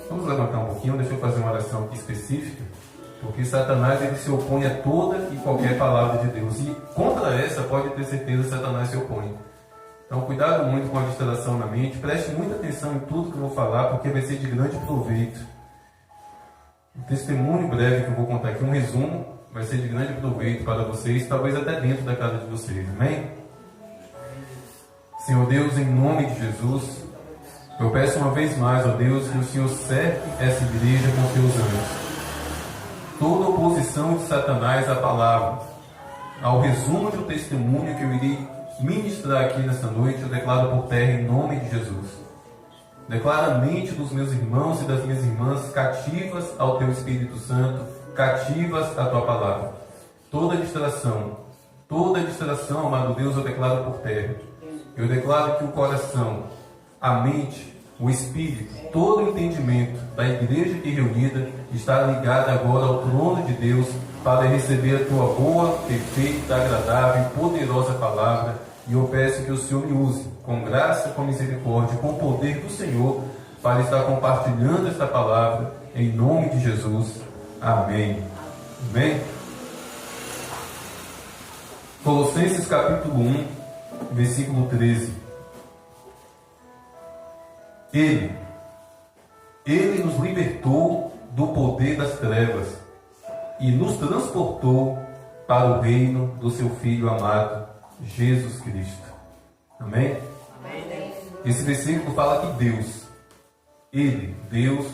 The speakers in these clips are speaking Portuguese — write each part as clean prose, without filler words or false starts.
Vamos levantar um pouquinho, deixa eu fazer uma oração aqui específica, porque Satanás ele se opõe a toda e qualquer palavra de Deus, e contra essa, pode ter certeza, Satanás se opõe. Então, cuidado muito com a distração na mente, preste muita atenção em tudo que eu vou falar, porque vai ser de grande proveito. Um testemunho breve que eu vou contar aqui, um resumo, vai ser de grande proveito para vocês, talvez até dentro da casa de vocês, amém? Senhor Deus, em nome de Jesus, eu peço uma vez mais, ó Deus, que o Senhor cerque essa igreja com seus anjos. Toda oposição de Satanás à palavra, ao resumo de um testemunho que eu irei ministrar aqui nesta noite, eu declaro por terra em nome de Jesus. Declaro a mente dos meus irmãos e das minhas irmãs cativas ao Teu Espírito Santo, cativas à Tua palavra. Toda distração, amado Deus, eu declaro por terra. Eu declaro que o coração, a mente, o Espírito, todo o entendimento da igreja aqui reunida está ligado agora ao trono de Deus para receber a Tua boa, perfeita, agradável e poderosa palavra. E eu peço que o Senhor me use com graça, com misericórdia, com o poder do Senhor para estar compartilhando esta palavra em nome de Jesus. Amém. Amém. Colossenses capítulo 1, versículo 13. Ele nos libertou do poder das trevas e nos transportou para o reino do seu Filho amado, Jesus Cristo. Amém? Amém. Esse versículo fala que Deus,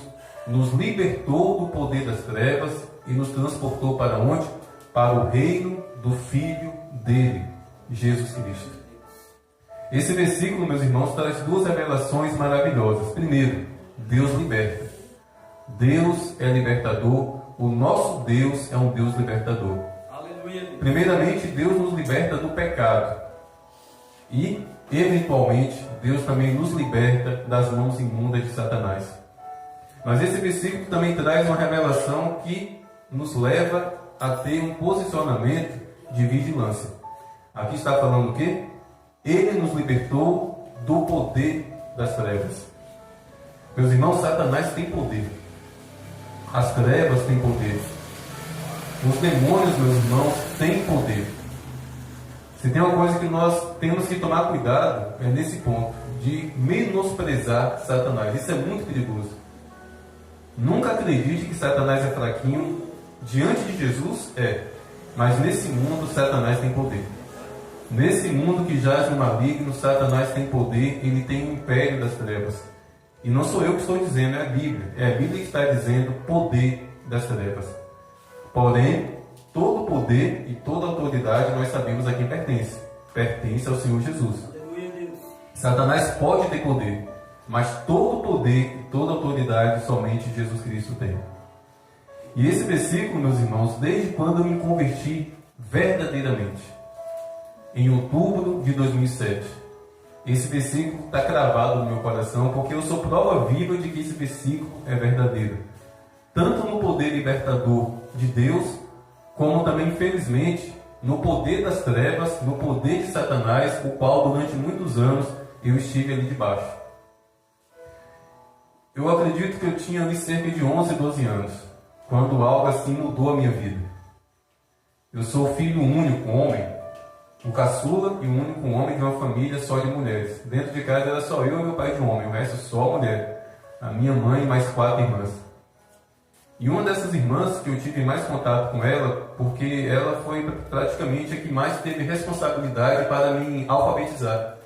nos libertou do poder das trevas e nos transportou para onde? Para o reino do Filho dele, Jesus Cristo. Esse versículo, meus irmãos, traz duas revelações maravilhosas. Primeiro, Deus liberta. Deus é libertador. O nosso Deus é um Deus libertador. Aleluia. Primeiramente, Deus nos liberta do pecado. E, eventualmente, Deus também nos liberta das mãos imundas de Satanás. Mas esse versículo também traz uma revelação que nos leva a ter um posicionamento de vigilância. Aqui está falando o quê? Ele nos libertou do poder das trevas. Meus irmãos, Satanás tem poder. As trevas têm poder. Os demônios, meus irmãos, têm poder. Se tem uma coisa que nós temos que tomar cuidado, é nesse ponto, de menosprezar Satanás. Isso é muito perigoso. Nunca acredite que Satanás é fraquinho. Diante de Jesus, mas nesse mundo, Satanás tem poder. Nesse mundo que jaz no maligno, Satanás tem poder, ele tem um império das trevas. E não sou eu que estou dizendo, é a Bíblia. É a Bíblia que está dizendo poder das trevas. Porém, todo poder e toda autoridade nós sabemos a quem pertence. Pertence ao Senhor Jesus. Satanás pode ter poder, mas todo poder e toda autoridade somente Jesus Cristo tem. E esse versículo, meus irmãos, desde quando eu me converti verdadeiramente, em outubro de 2007, esse versículo está cravado no meu coração, porque eu sou prova viva de que esse versículo é verdadeiro. Tanto no poder libertador de Deus, como também, infelizmente, no poder das trevas, no poder de Satanás, o qual durante muitos anos eu estive ali debaixo. Eu acredito que eu tinha ali cerca de 11, 12 anos, quando algo assim mudou a minha vida. Eu sou filho único, homem, o caçula e o único homem de uma família só de mulheres. Dentro de casa era só eu e meu pai de homem, o resto só mulher. A minha mãe e mais 4 irmãs. E uma dessas irmãs que eu tive mais contato com ela, porque ela foi praticamente a que mais teve responsabilidade para me alfabetizar.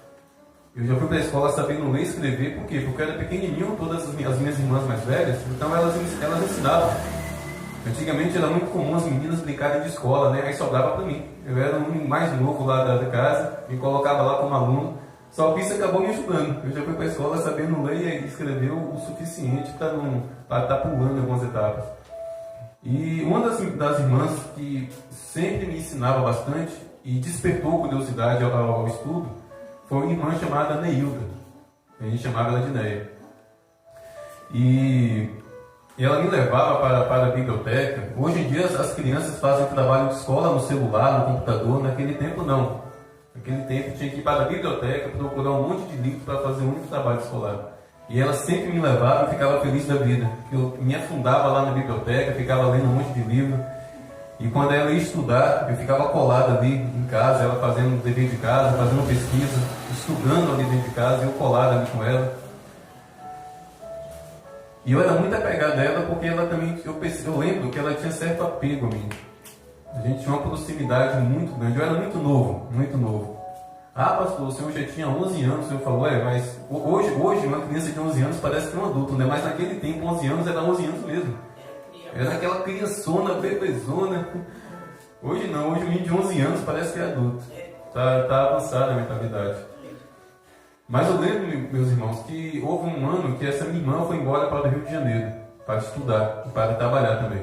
Eu já fui para a escola sabendo ler e escrever, por quê? Porque eu era pequenininho, todas as minhas irmãs mais velhas, então elas ensinavam. Antigamente era muito comum as meninas brincarem de escola, né? Aí sobrava para mim. Eu era o mais novo lá da casa, me colocava lá como aluno. Só que isso acabou me ajudando. Eu já fui para a escola sabendo ler e escrever o suficiente para estar pulando algumas etapas. E uma das irmãs que sempre me ensinava bastante e despertou curiosidade ao estudo foi uma irmã chamada Neilda. A gente chamava ela de Neia. E ela me levava para a biblioteca. Hoje em dia as crianças fazem trabalho de escola no celular, no computador. Naquele tempo não. Naquele tempo tinha que ir para a biblioteca, procurar um monte de livros para fazer um único trabalho escolar. E ela sempre me levava e eu ficava feliz da vida. Eu me afundava lá na biblioteca, ficava lendo um monte de livro. E quando ela ia estudar, eu ficava colado ali em casa, ela fazendo dever de casa, fazendo pesquisa, estudando ali dentro de casa, eu colado ali com ela. E eu era muito apegado a ela porque ela também, eu lembro que ela tinha certo apego a mim. A gente tinha uma proximidade muito grande. Eu era muito novo, muito novo. Ah, pastor, o senhor já tinha 11 anos. O senhor falou, mas hoje uma criança de 11 anos parece que é um adulto, né? Mas naquele tempo, 11 anos era 11 anos mesmo. Era aquela criançona, bebezona. Hoje não, hoje o menino de 11 anos parece que é adulto. Tá avançada a mentalidade. Mas eu lembro, meus irmãos, que houve um ano que essa minha irmã foi embora para o Rio de Janeiro, para estudar e para trabalhar também.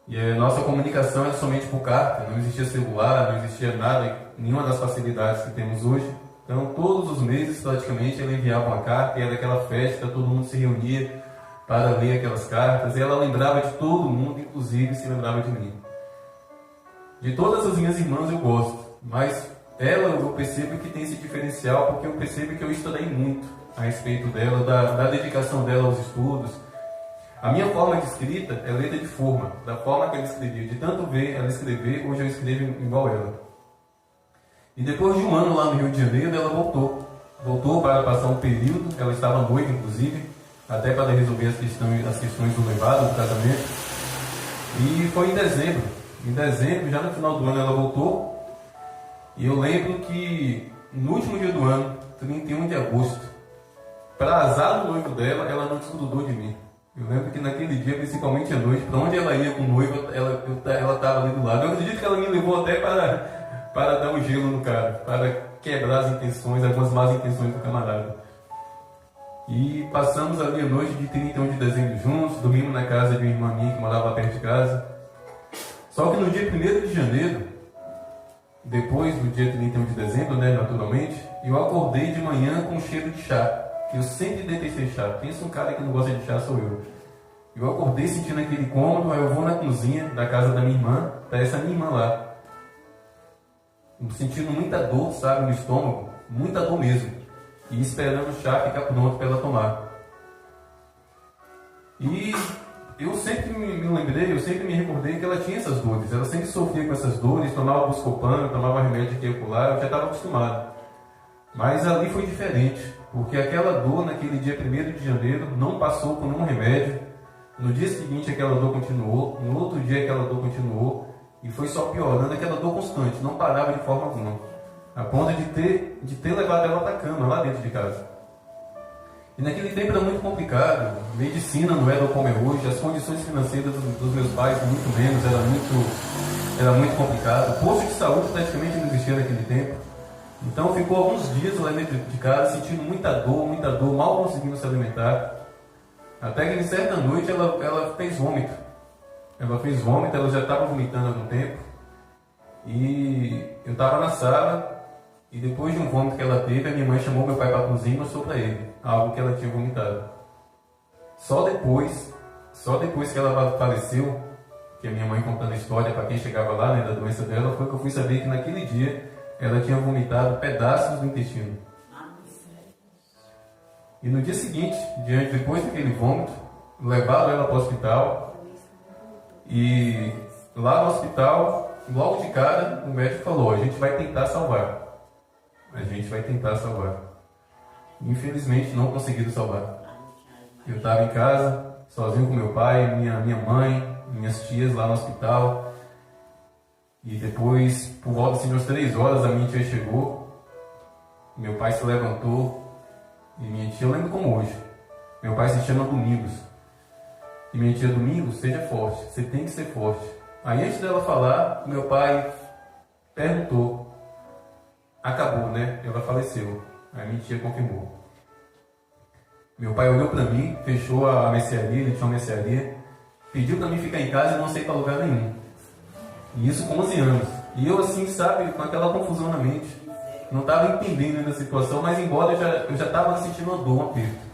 E a nossa comunicação era somente por carta, não existia celular, não existia nada, nenhuma das facilidades que temos hoje. Então, todos os meses, praticamente, ela enviava uma carta e era aquela festa, todo mundo se reunia para ler aquelas cartas. E ela lembrava de todo mundo, inclusive se lembrava de mim. De todas as minhas irmãs eu gosto, mas ela eu percebo que tem esse diferencial, porque eu percebo que eu estudei muito a respeito dela, da dedicação dela aos estudos. A minha forma de escrita é letra de forma, da forma que ela escrevia. De tanto ver ela escrever, hoje eu escrevo igual ela. E depois de um ano lá no Rio de Janeiro, ela voltou. Voltou para passar um período, ela estava noiva, inclusive, até para resolver as questões do noivado, do casamento. E foi em dezembro. Em dezembro, já no final do ano, ela voltou. E eu lembro que no último dia do ano, 31 de agosto, para azar do noivo dela, ela não desgrudou de mim. Eu lembro que naquele dia, principalmente à noite, para onde ela ia com o noivo, ela estava ali do lado. Eu acredito que ela me levou até para dar um gelo no cara, para quebrar as intenções, algumas más intenções do camarada. E passamos ali a noite de 31 de dezembro juntos, dormimos na casa de uma irmã minha que morava perto de casa. Só que no dia 1º de janeiro, depois do dia 31 de dezembro, né, naturalmente, eu acordei de manhã com cheiro de chá. Eu sempre detestei chá. Pensa um cara que não gosta de chá, sou eu. Eu acordei sentindo aquele incômodo, aí eu vou na cozinha da casa da minha irmã, tá essa minha irmã lá. Sentindo muita dor, sabe, no estômago, muita dor mesmo. E esperando o chá ficar pronto para ela tomar. E eu sempre me lembrei, eu sempre me recordei que ela tinha essas dores. Ela sempre sofria com essas dores, tomava Buscopan, tomava remédio aqui e acolá, eu já estava acostumado. Mas ali foi diferente, porque aquela dor naquele dia 1º de janeiro não passou por nenhum remédio. No dia seguinte aquela dor continuou, no outro dia aquela dor continuou, e foi só piorando, aquela dor constante, não parava de forma alguma, a ponto de ter levado ela para a cama, lá dentro de casa. E naquele tempo era muito complicado, medicina não era como é hoje, as condições financeiras dos meus pais muito menos, era muito complicado, o posto de saúde praticamente não existia naquele tempo. Então ficou alguns dias lá dentro de casa, sentindo muita dor, mal conseguindo se alimentar. Até que em certa noite ela fez vômito. Ela já estava vomitando há algum tempo. E eu estava na sala, e depois de um vômito que ela teve, a minha mãe chamou meu pai para a cozinha e mostrou para ele algo que ela tinha vomitado. Só depois que ela faleceu, que a minha mãe contando a história para quem chegava lá, né, da doença dela, foi que eu fui saber que naquele dia ela tinha vomitado pedaços do intestino. E no dia seguinte, depois daquele vômito, levaram ela para o hospital. E lá no hospital, logo de cara, o médico falou: a gente vai tentar salvar. Infelizmente, não conseguiram salvar. Eu estava em casa, sozinho com meu pai, minha mãe, minhas tias lá no hospital. E depois, por volta assim, de umas 3 horas, a minha tia chegou. Meu pai se levantou. E minha tia, eu lembro como hoje. Meu pai se chama Domingos. E minha tia, Domingos, seja forte. Você tem que ser forte. Aí, antes dela falar, meu pai perguntou. Acabou, né? Ela faleceu. Aí minha tia confirmou. Meu pai olhou para mim, fechou a mercearia, ele tinha uma mercearia. Pediu para mim ficar em casa e não sair para lugar nenhum. E isso com 11 anos. E eu assim, sabe, com aquela confusão na mente. Não estava entendendo ainda a situação, mas embora eu já estava sentindo uma dor, um aperto.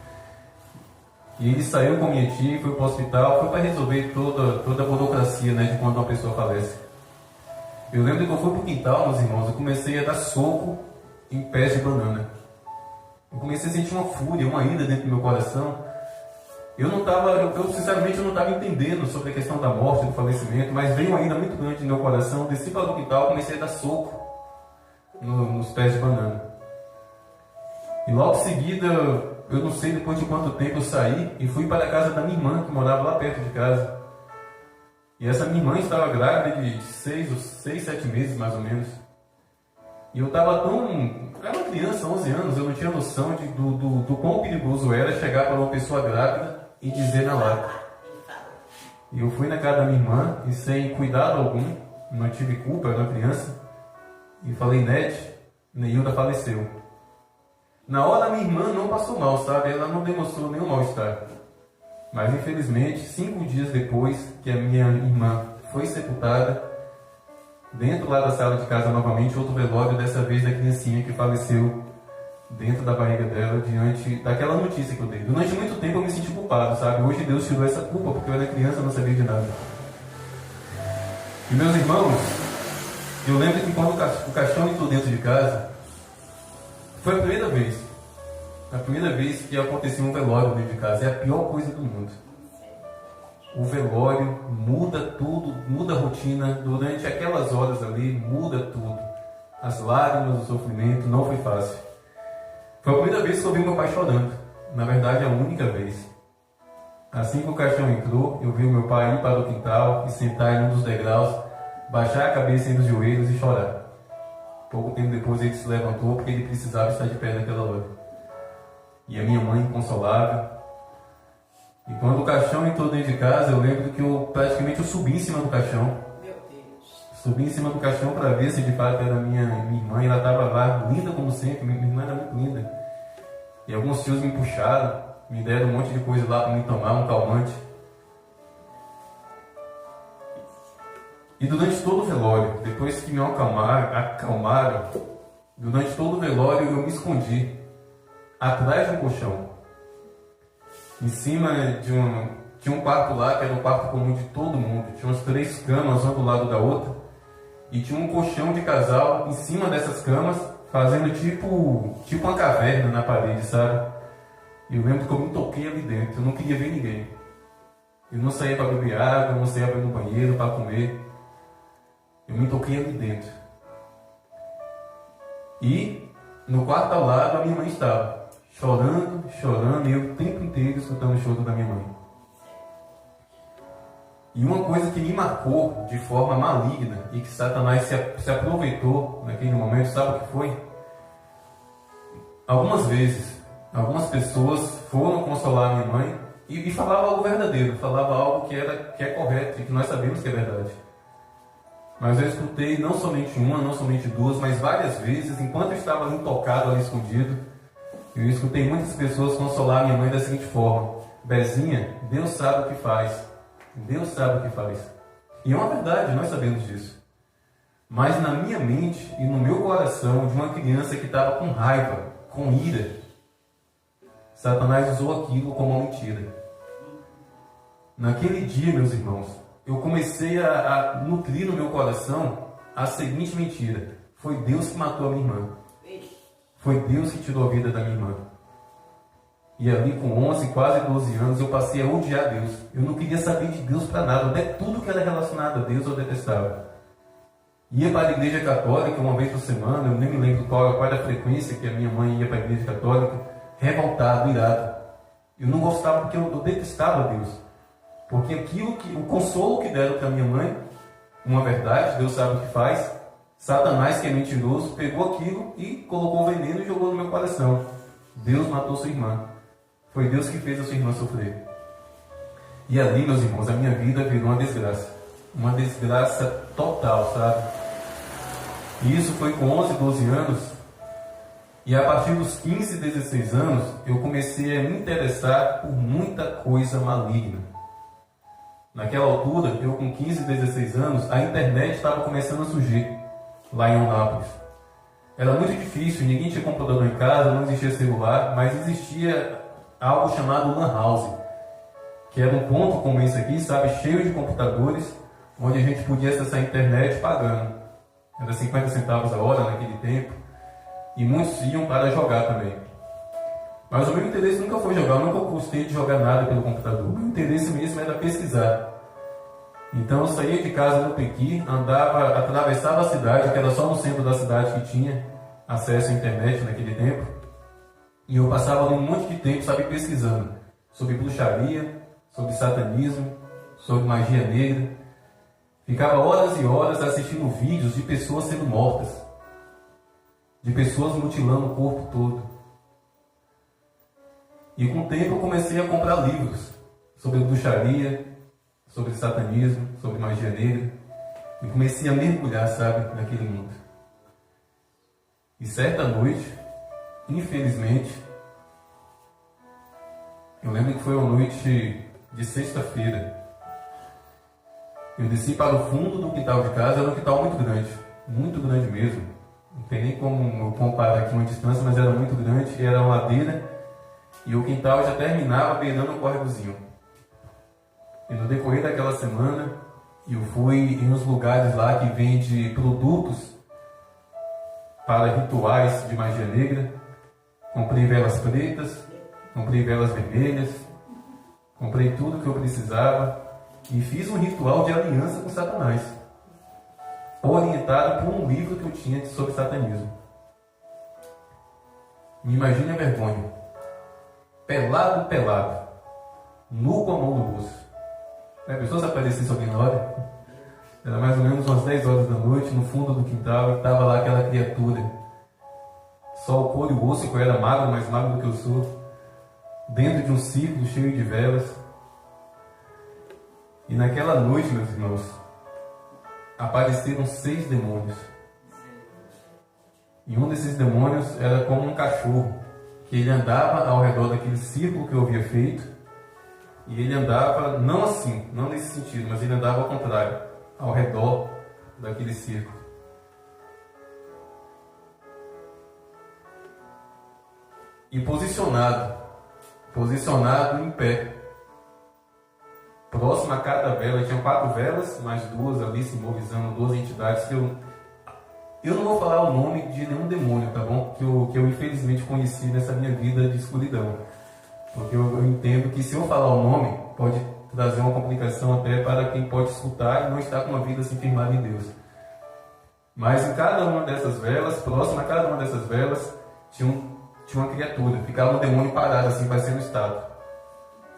E ele saiu com minha tia e foi para o hospital, foi para resolver toda a burocracia, né, de quando uma pessoa falece. Eu lembro que eu fui para o quintal, meus irmãos, eu comecei a dar soco em pés de banana. Eu comecei a sentir uma fúria, uma ira dentro do meu coração. Eu sinceramente não estava entendendo sobre a questão da morte, do falecimento, mas veio uma ira muito grande no meu coração. Desci para o quintal, comecei a dar soco nos pés de banana. E logo em seguida, eu não sei depois de quanto tempo eu saí e fui para a casa da minha irmã, que morava lá perto de casa. E essa minha irmã estava grávida de 6, 7 meses mais ou menos. E eu estava era uma criança, 11 anos, eu não tinha noção do quão perigoso era chegar para uma pessoa grávida e dizer na lata. E eu fui na casa da minha irmã e sem cuidado algum, não tive culpa, era uma criança, e falei, Neilda faleceu. Na hora minha irmã não passou mal, sabe? Ela não demonstrou nenhum mal-estar. Mas infelizmente, 5 dias depois que a minha irmã foi sepultada, dentro lá da sala de casa novamente, outro velório, dessa vez da criancinha que faleceu dentro da barriga dela, diante daquela notícia que eu dei. Durante muito tempo eu me senti culpado, sabe? Hoje Deus tirou essa culpa, porque eu era criança e não sabia de nada. E meus irmãos, eu lembro que quando o caixão entrou dentro de casa, foi a primeira vez que aconteceu um velório dentro de casa. É a pior coisa do mundo. O velório muda tudo, muda a rotina. Durante aquelas horas ali, muda tudo. As lágrimas, o sofrimento, não foi fácil. Foi a primeira vez que eu vi meu pai chorando. Na verdade, a única vez. Assim que o caixão entrou, eu vi o meu pai ir para o quintal e sentar em um dos degraus, baixar a cabeça entre os joelhos e chorar. Pouco tempo depois ele se levantou porque ele precisava estar de pé naquela hora. E a minha mãe, inconsolável. E quando o caixão entrou dentro de casa, eu lembro que eu praticamente subi em cima do caixão. Meu Deus. Subi em cima do caixão para ver se de fato era minha irmã. Ela estava lá, linda como sempre. Minha irmã era muito linda. E alguns tios me puxaram, me deram um monte de coisa lá para me tomar, um calmante. E durante todo o velório, depois que me acalmaram, durante todo o velório eu me escondi atrás de um colchão. Em cima tinha um quarto lá, que era o quarto comum de todo mundo. Tinha umas 3 camas, uma do lado da outra. E tinha um colchão de casal em cima dessas camas, fazendo tipo uma caverna na parede, sabe? E eu lembro que eu me toquei ali dentro, eu não queria ver ninguém. Eu não saía para beber água, eu não saía para ir no banheiro, para comer. Eu me toquei ali dentro. E no quarto ao lado a minha mãe estava chorando, e eu o tempo inteiro escutando o choro da minha mãe. E uma coisa que me marcou de forma maligna e que Satanás se aproveitou naquele momento, sabe o que foi? Algumas vezes, algumas pessoas foram consolar a minha mãe e falavam algo verdadeiro, falavam algo que é correto e que nós sabemos que é verdade. Mas eu escutei não somente uma, não somente 2, mas várias vezes, enquanto eu estava ali tocado, ali escondido, eu escutei muitas pessoas consolar minha mãe da seguinte forma: Bezinha, Deus sabe o que faz. Deus sabe o que faz. E é uma verdade, nós sabemos disso. Mas na minha mente e no meu coração, de uma criança que estava com raiva, com ira, Satanás usou aquilo como uma mentira. Naquele dia, meus irmãos, eu comecei a nutrir no meu coração a seguinte mentira: foi Deus que matou a minha irmã. Foi Deus que tirou a vida da minha irmã. E ali com 11, quase 12 anos, eu passei a odiar Deus. Eu não queria saber de Deus para nada. Até tudo que era relacionado a Deus eu detestava. Ia para a igreja católica uma vez por semana, eu nem me lembro qual era a frequência que a minha mãe ia para a igreja católica, revoltado, irado. Eu não gostava porque eu detestava Deus. Porque o consolo que deram para minha mãe, uma verdade, Deus sabe o que faz, Satanás, que é mentiroso, pegou aquilo e colocou veneno e jogou no meu coração. Deus matou sua irmã. Foi Deus que fez a sua irmã sofrer. E ali, meus irmãos, a minha vida virou uma desgraça. Uma desgraça total, sabe? E isso foi com 11, 12 anos. E a partir dos 15, 16 anos, eu comecei a me interessar por muita coisa maligna. Naquela altura, eu com 15, 16 anos, a internet estava começando a surgir lá em Eunápolis. Era muito difícil, ninguém tinha computador em casa, não existia celular, mas existia algo chamado Lan House, que era um ponto como esse aqui, sabe, cheio de computadores, onde a gente podia acessar a internet pagando. Era 50 centavos a hora naquele tempo, e muitos iam para jogar também. Mas o meu interesse nunca foi jogar, eu nunca gostei de jogar nada pelo computador. O meu interesse mesmo era pesquisar. Então eu saía de casa no Pequi, andava, atravessava a cidade, que era só no centro da cidade que tinha acesso à internet naquele tempo. E eu passava ali um monte de tempo, sabe, pesquisando sobre bruxaria, sobre satanismo, sobre magia negra. Ficava horas e horas assistindo vídeos de pessoas sendo mortas, de pessoas mutilando o corpo todo. E com o tempo eu comecei a comprar livros sobre bruxaria, sobre satanismo, sobre magia negra. E comecei a mergulhar, sabe, naquele mundo. E certa noite, infelizmente, eu lembro que foi uma noite de sexta-feira. Eu desci para o fundo do quintal de casa, era um quintal muito grande mesmo. Não tem nem como eu comparar aqui uma distância, mas era muito grande, era uma ladeira. E o quintal já terminava beirando um córregozinho. E no decorrer daquela semana, eu fui em uns lugares lá que vende produtos para rituais de magia negra. Comprei velas pretas, comprei velas vermelhas, comprei tudo que eu precisava e fiz um ritual de aliança com Satanás, orientado por um livro que eu tinha sobre satanismo. Me imagine a vergonha. Pelado, nu com a mão no bolso. A pessoa se aparecesse alguém na hora. Era mais ou menos umas 10 horas da noite, no fundo do quintal, e estava lá aquela criatura. Só o couro e o osso, que eu era magro, mais magro do que eu sou, dentro de um círculo cheio de velas. E naquela noite, meus irmãos, apareceram 6 demônios. E um desses demônios era como um cachorro, que ele andava ao redor daquele círculo que eu havia feito, e ele andava, não assim, não nesse sentido, mas ele andava ao contrário, ao redor daquele círculo. E posicionado em pé, próximo a cada vela, tinha 4 velas, mais 2 ali simbolizando 2 entidades que eu não vou falar o nome de nenhum demônio, tá bom? Que eu infelizmente conheci nessa minha vida de escuridão. Porque eu entendo que se eu falar o nome, pode trazer uma complicação até para quem pode escutar e não estar com uma vida assim firmada em Deus. Mas em cada uma dessas velas, próximo a cada uma dessas velas, tinha uma criatura. Ficava um demônio parado assim, parecendo estátua.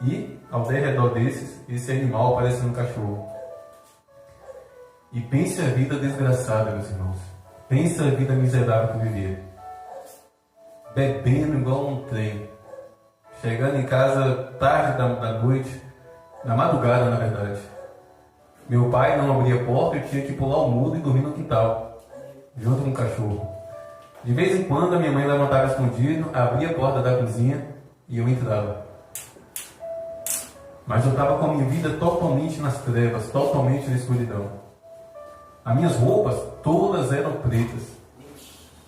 E ao redor desses, esse animal parecendo um cachorro. E pense a vida desgraçada, meus irmãos. Pensa a vida miserável que eu vivia. Bebendo igual um trem. Chegando em casa tarde da noite, na madrugada na verdade. Meu pai não abria a porta, eu tinha que pular o muro e dormir no quintal, junto com o cachorro. De vez em quando a minha mãe levantava escondido, abria a porta da cozinha e eu entrava. Mas eu estava com a minha vida totalmente nas trevas, totalmente na escuridão. As minhas roupas todas eram pretas.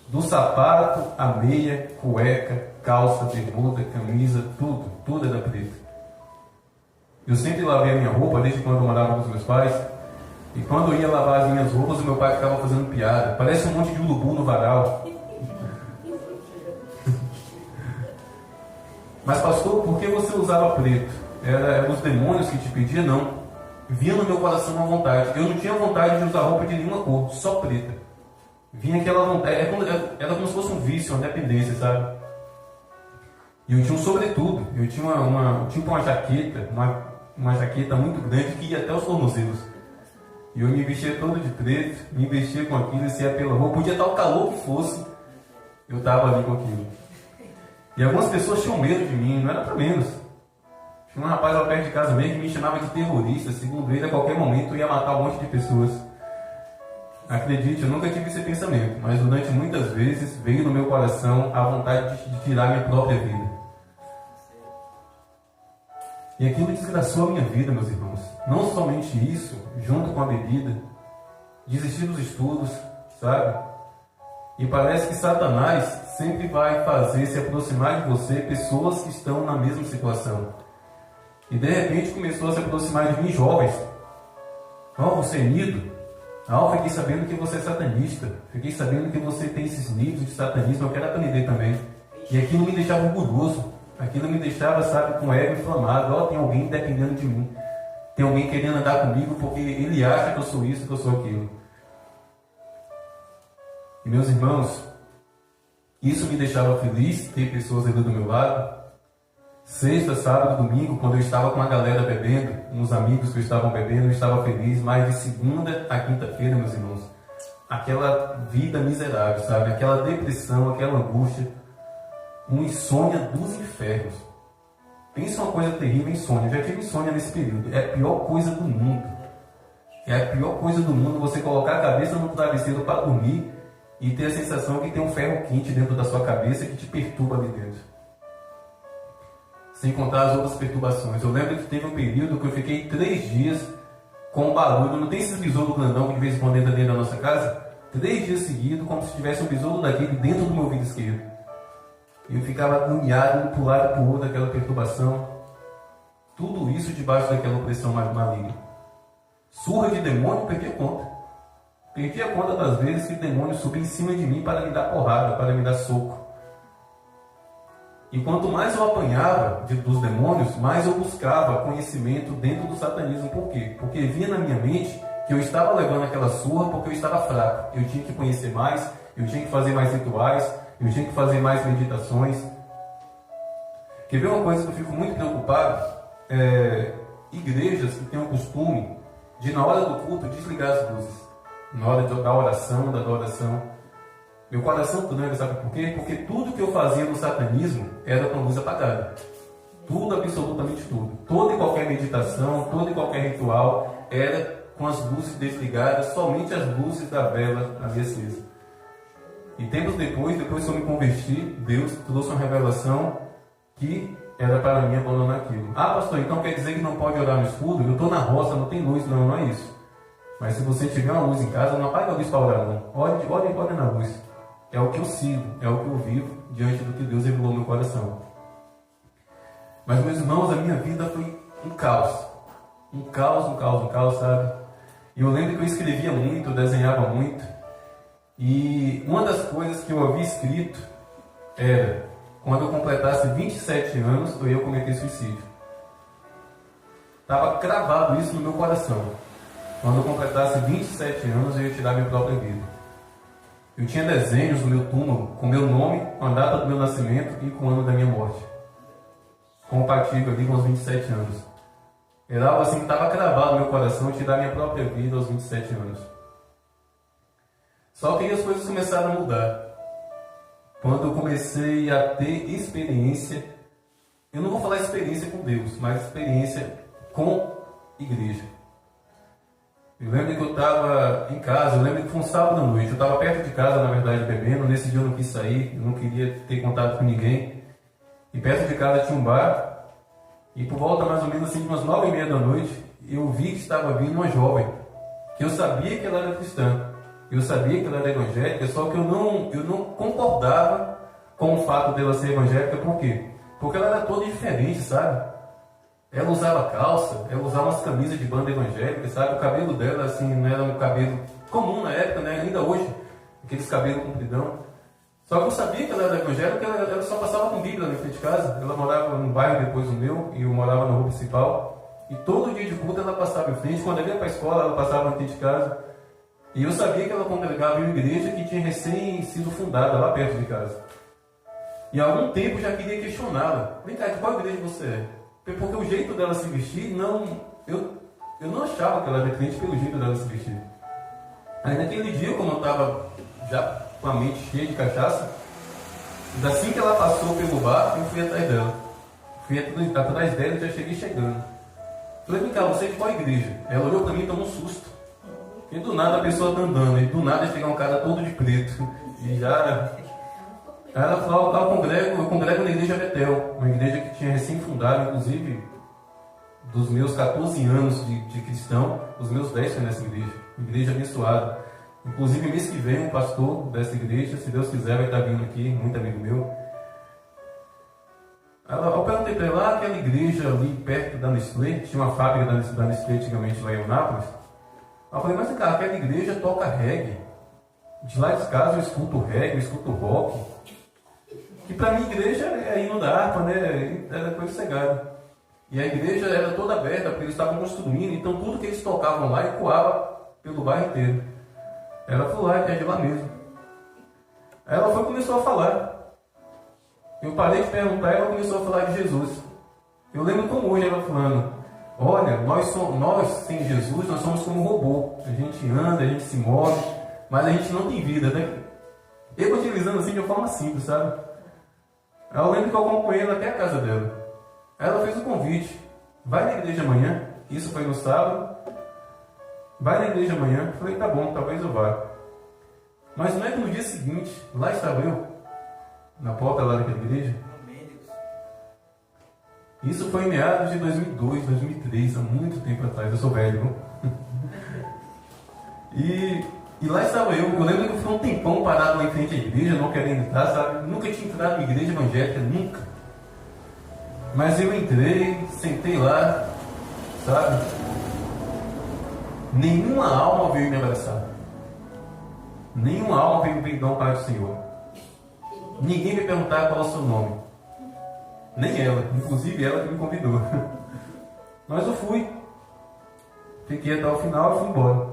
Do sapato, a meia, cueca, calça, bermuda, camisa, tudo era preto. Eu sempre lavei a minha roupa desde quando eu morava com os meus pais. E quando eu ia lavar as minhas roupas, o meu pai ficava fazendo piada. Parece um monte de urubu no varal. Mas pastor, por que você usava preto? Eram os demônios que te pediam? Não. Vinha no meu coração uma vontade. Eu não tinha vontade de usar roupa de nenhuma cor, só preta. Vinha aquela vontade. Era como se fosse um vício, uma dependência, sabe? E eu tinha um sobretudo. Eu tinha uma jaqueta, uma jaqueta muito grande que ia até os tornozelos. E eu me vestia todo de preto, me vestia com aquilo, se ia pela rua. Podia estar o calor que fosse, eu estava ali com aquilo. E algumas pessoas tinham medo de mim, não era para menos. Tinha um rapaz lá perto de casa mesmo que me chamava de terrorista. Segundo ele, a qualquer momento eu ia matar um monte de pessoas. Acredite, eu nunca tive esse pensamento, mas durante muitas vezes veio no meu coração a vontade de tirar minha própria vida. E aquilo desgraçou a minha vida, meus irmãos. Não somente isso, junto com a bebida, desistir dos estudos, sabe? E parece que Satanás sempre vai fazer se aproximar de você pessoas que estão na mesma situação. E de repente começou a se aproximar de mim jovens. Você é nido? Fiquei sabendo que você é satanista. Fiquei sabendo que você tem esses níveis de satanismo. Eu quero aprender também. E aquilo me deixava orgulhoso. Aquilo me deixava, sabe, com o ego inflamado. Ó, tem alguém dependendo de mim. Tem alguém querendo andar comigo porque ele acha que eu sou isso, que eu sou aquilo. E meus irmãos, isso me deixava feliz, ter pessoas ali do meu lado. Sexta, sábado, domingo, quando eu estava com a galera bebendo, uns amigos que estavam bebendo, eu estava feliz. Mas de segunda a quinta-feira, meus irmãos, aquela vida miserável, sabe? Aquela depressão, aquela angústia, uma insônia dos infernos. Pensa uma coisa terrível, insônia. Eu já tive insônia nesse período. É a pior coisa do mundo. É a pior coisa do mundo você colocar a cabeça no travesseiro para dormir e ter a sensação que tem um ferro quente dentro da sua cabeça que te perturba ali dentro. Sem contar as outras perturbações. Eu lembro que teve um período que eu fiquei 3 dias com um barulho. Não tem esses besouros grandão que de vez em quando entra dentro da nossa casa? 3 dias seguidos, como se tivesse um besouro daquele dentro do meu ouvido esquerdo. Eu ficava agoniado, indo para um lado e para o outro, aquela perturbação. Tudo isso debaixo daquela opressão maligna. Surra de demônio, perdi a conta. Perdi a conta das vezes que o demônio subia em cima de mim para me dar porrada, para me dar soco. E quanto mais eu apanhava dos demônios, mais eu buscava conhecimento dentro do satanismo. Por quê? Porque vinha na minha mente que eu estava levando aquela surra porque eu estava fraco. Eu tinha que conhecer mais, eu tinha que fazer mais rituais, eu tinha que fazer mais meditações. Quer ver uma coisa que eu fico muito preocupado? Igrejas que têm o costume de, na hora do culto, desligar as luzes. Na hora da oração, da adoração. Meu coração tranca, sabe por quê? Porque tudo que eu fazia no satanismo era com a luz apagada. Tudo, absolutamente tudo. Toda e qualquer meditação, todo e qualquer ritual era com as luzes desligadas, somente as luzes da vela ali acesa. E tempos depois que eu me converti, Deus trouxe uma revelação que era para mim abandonar aquilo. Ah, pastor, então quer dizer que não pode orar no escuro? Eu estou na roça, não tem luz. Não, não é isso. Mas se você tiver uma luz em casa, não apague a luz para orar, não. Olhe na luz. É o que eu sigo, é o que eu vivo diante do que Deus revelou no meu coração. Mas, meus irmãos, a minha vida foi um caos. Um caos, sabe? E eu lembro que eu escrevia muito, eu desenhava muito. E uma das coisas que eu havia escrito era: quando eu completasse 27 anos, eu ia cometer suicídio. Estava cravado isso no meu coração. Quando eu completasse 27 anos, eu ia tirar minha própria vida. Eu tinha desenhos no meu túmulo com meu nome, com a data do meu nascimento e com o ano da minha morte. Compatível ali com os 27 anos. Era algo assim que estava cravado no meu coração, eu tirar minha própria vida aos 27 anos. Só que aí as coisas começaram a mudar. Quando eu comecei a ter experiência, eu não vou falar experiência com Deus, mas experiência com igreja. Eu lembro que eu estava em casa, eu lembro que foi um sábado à noite, eu estava perto de casa, na verdade, bebendo. Nesse dia eu não quis sair, eu não queria ter contato com ninguém. E perto de casa tinha um bar, e por volta mais ou menos assim, de umas 9h30 da noite, eu vi que estava vindo uma jovem, que eu sabia que ela era cristã, eu sabia que ela era evangélica, só que eu não concordava com o fato dela ser evangélica. Por quê? Porque ela era toda diferente, sabe? Ela usava calça, ela usava umas camisas de banda evangélica, sabe? O cabelo dela, assim, não era um cabelo comum na época, né? Ainda hoje, aqueles cabelos compridão. Só que eu sabia que ela era evangélica, ela só passava com Bíblia na frente de casa. Ela morava num bairro depois do meu, e eu morava na rua principal. E todo dia de culto ela passava em frente. Quando ela ia para a escola, ela passava na frente de casa. E eu sabia que ela congregava em uma igreja que tinha recém sido fundada lá perto de casa. E há algum tempo eu já queria questioná-la. Vem cá, de qual igreja você é? Porque o jeito dela se vestir, eu não achava que ela era crente pelo jeito dela se vestir. Aí naquele dia, como eu estava já com a mente cheia de cachaça, assim que ela passou pelo bar, eu fui atrás dela. Fui atrás dela e já cheguei chegando. Falei, vem cá, você é de qual igreja? Ela olhou para mim e tomou um susto. E do nada a pessoa está andando, e do nada chega um cara todo de preto. E já... Aí ela falou, eu congrego na igreja Betel, uma igreja que tinha recém-fundado, inclusive, dos meus 14 anos de cristão, os meus 10 foi nessa igreja abençoada. Inclusive, mês que vem, um pastor dessa igreja, se Deus quiser, vai estar vindo aqui, muito amigo meu. Eu perguntei para ela, aquela igreja ali perto da Nestlé, tinha uma fábrica da Nestlé antigamente lá em Eunápolis. Eu falei, mas cara, aquela igreja toca reggae. De lá de casa eu escuto reggae, eu escuto rock. que para mim igreja é hino da harpa, né? Era coisa cegada. E a igreja era toda aberta, porque eles estavam construindo, então tudo que eles tocavam lá ecoava pelo bairro inteiro. Ela falou, que é de lá mesmo. Aí ela foi e começou a falar. Eu parei de perguntar e ela começou a falar de Jesus. Eu lembro como hoje ela falando, olha, nós sem Jesus, nós somos como um robô. A gente anda, a gente se move, mas a gente não tem vida, né? Eu utilizando assim de uma forma simples, sabe? Aí eu lembro que eu acompanhei ela até a casa dela. Aí ela fez um convite, vai na igreja amanhã, isso foi no sábado, vai na igreja amanhã. Eu falei, tá bom, talvez eu vá. Mas não é que no dia seguinte, lá estava eu, na porta lá daquela igreja. Isso foi em meados de 2002, 2003, há muito tempo atrás, eu sou velho. E lá estava eu lembro que eu fui um tempão parado lá em frente à igreja, não querendo entrar, sabe? Nunca tinha entrado em igreja evangélica, nunca. Mas eu entrei, sentei lá, sabe? Nenhuma alma veio me abraçar. Nenhuma alma veio me dar um Pai do Senhor. Ninguém me perguntar qual é o seu nome. Nem ela, inclusive ela que me convidou. Mas eu fui. Fiquei até o final e fui embora.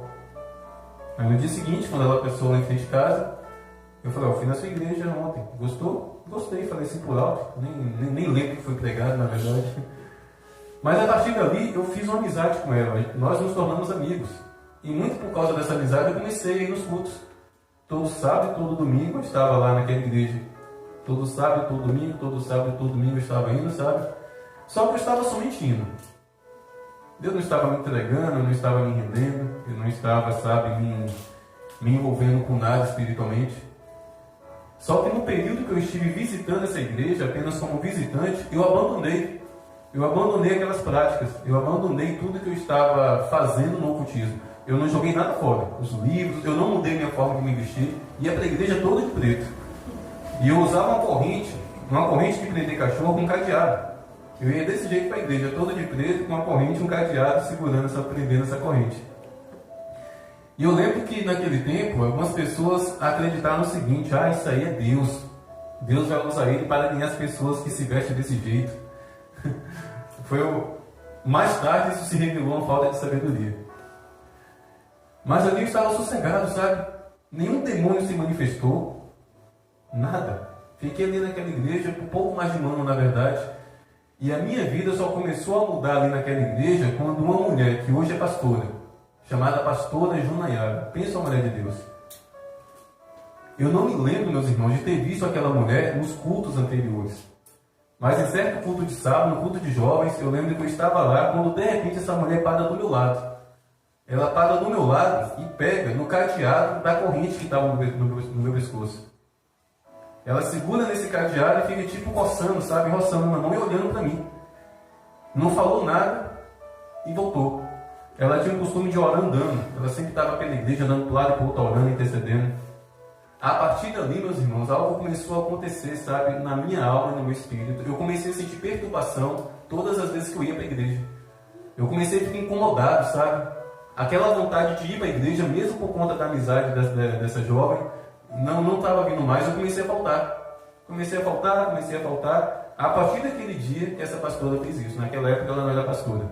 Aí no dia seguinte, quando ela passou lá em frente de casa, eu falei, eu fui na sua igreja ontem. Gostou? Gostei, falei assim por alto. Nem lembro que foi pregado, na verdade. Mas a partir dali, eu fiz uma amizade com ela. Nós nos tornamos amigos. E muito por causa dessa amizade, eu comecei a ir nos cultos. Todo sábado e todo domingo eu estava lá naquela igreja. Todo sábado e todo domingo, todo sábado e todo domingo eu estava indo, sabe? Só que eu estava somente indo. Deus não estava me entregando, eu não estava me rendendo, eu não estava, sabe, me envolvendo com nada espiritualmente. Só que no período que eu estive visitando essa igreja, apenas como visitante, eu abandonei. Eu abandonei aquelas práticas, eu abandonei tudo que eu estava fazendo no ocultismo. Eu não joguei nada fora, os livros, eu não mudei minha forma de me vestir, ia para a igreja toda de preto. E eu usava uma corrente de prender cachorro com cadeado. Eu ia desse jeito para a igreja, toda de preto, com uma corrente, um cadeado, prendendo essa corrente. E eu lembro que naquele tempo, algumas pessoas acreditaram no seguinte, isso aí é Deus. Deus vai usar ele para ganhar as pessoas que se vestem desse jeito. Mais tarde isso se revelou uma falta de sabedoria. Mas ali eu estava sossegado, sabe? Nenhum demônio se manifestou. Nada. Fiquei ali naquela igreja por pouco mais de um ano, na verdade. E a minha vida só começou a mudar ali naquela igreja quando uma mulher, que hoje é pastora, chamada pastora Junayara, pensa uma mulher de Deus. Eu não me lembro, meus irmãos, de ter visto aquela mulher nos cultos anteriores. Mas em certo culto de sábado, no culto de jovens, eu lembro que eu estava lá, quando de repente essa mulher para do meu lado. Ela para do meu lado e pega no cadeado da corrente que estava no meu pescoço. Ela segura nesse cadeado e fica tipo coçando, sabe? Roçando uma mão e olhando para mim. Não falou nada e voltou. Ela tinha o costume de orar andando. Ela sempre estava pela igreja, andando para o lado e para o outro, orando, intercedendo. A partir dali, meus irmãos, algo começou a acontecer, sabe? Na minha alma e no meu espírito. Eu comecei a sentir perturbação todas as vezes que eu ia para a igreja. Eu comecei a ficar incomodado, sabe? Aquela vontade de ir para a igreja, mesmo por conta da amizade dessa jovem, não estava vindo mais. Eu comecei a faltar. Comecei a faltar. A partir daquele dia que essa pastora fez isso. Naquela época ela não era pastora.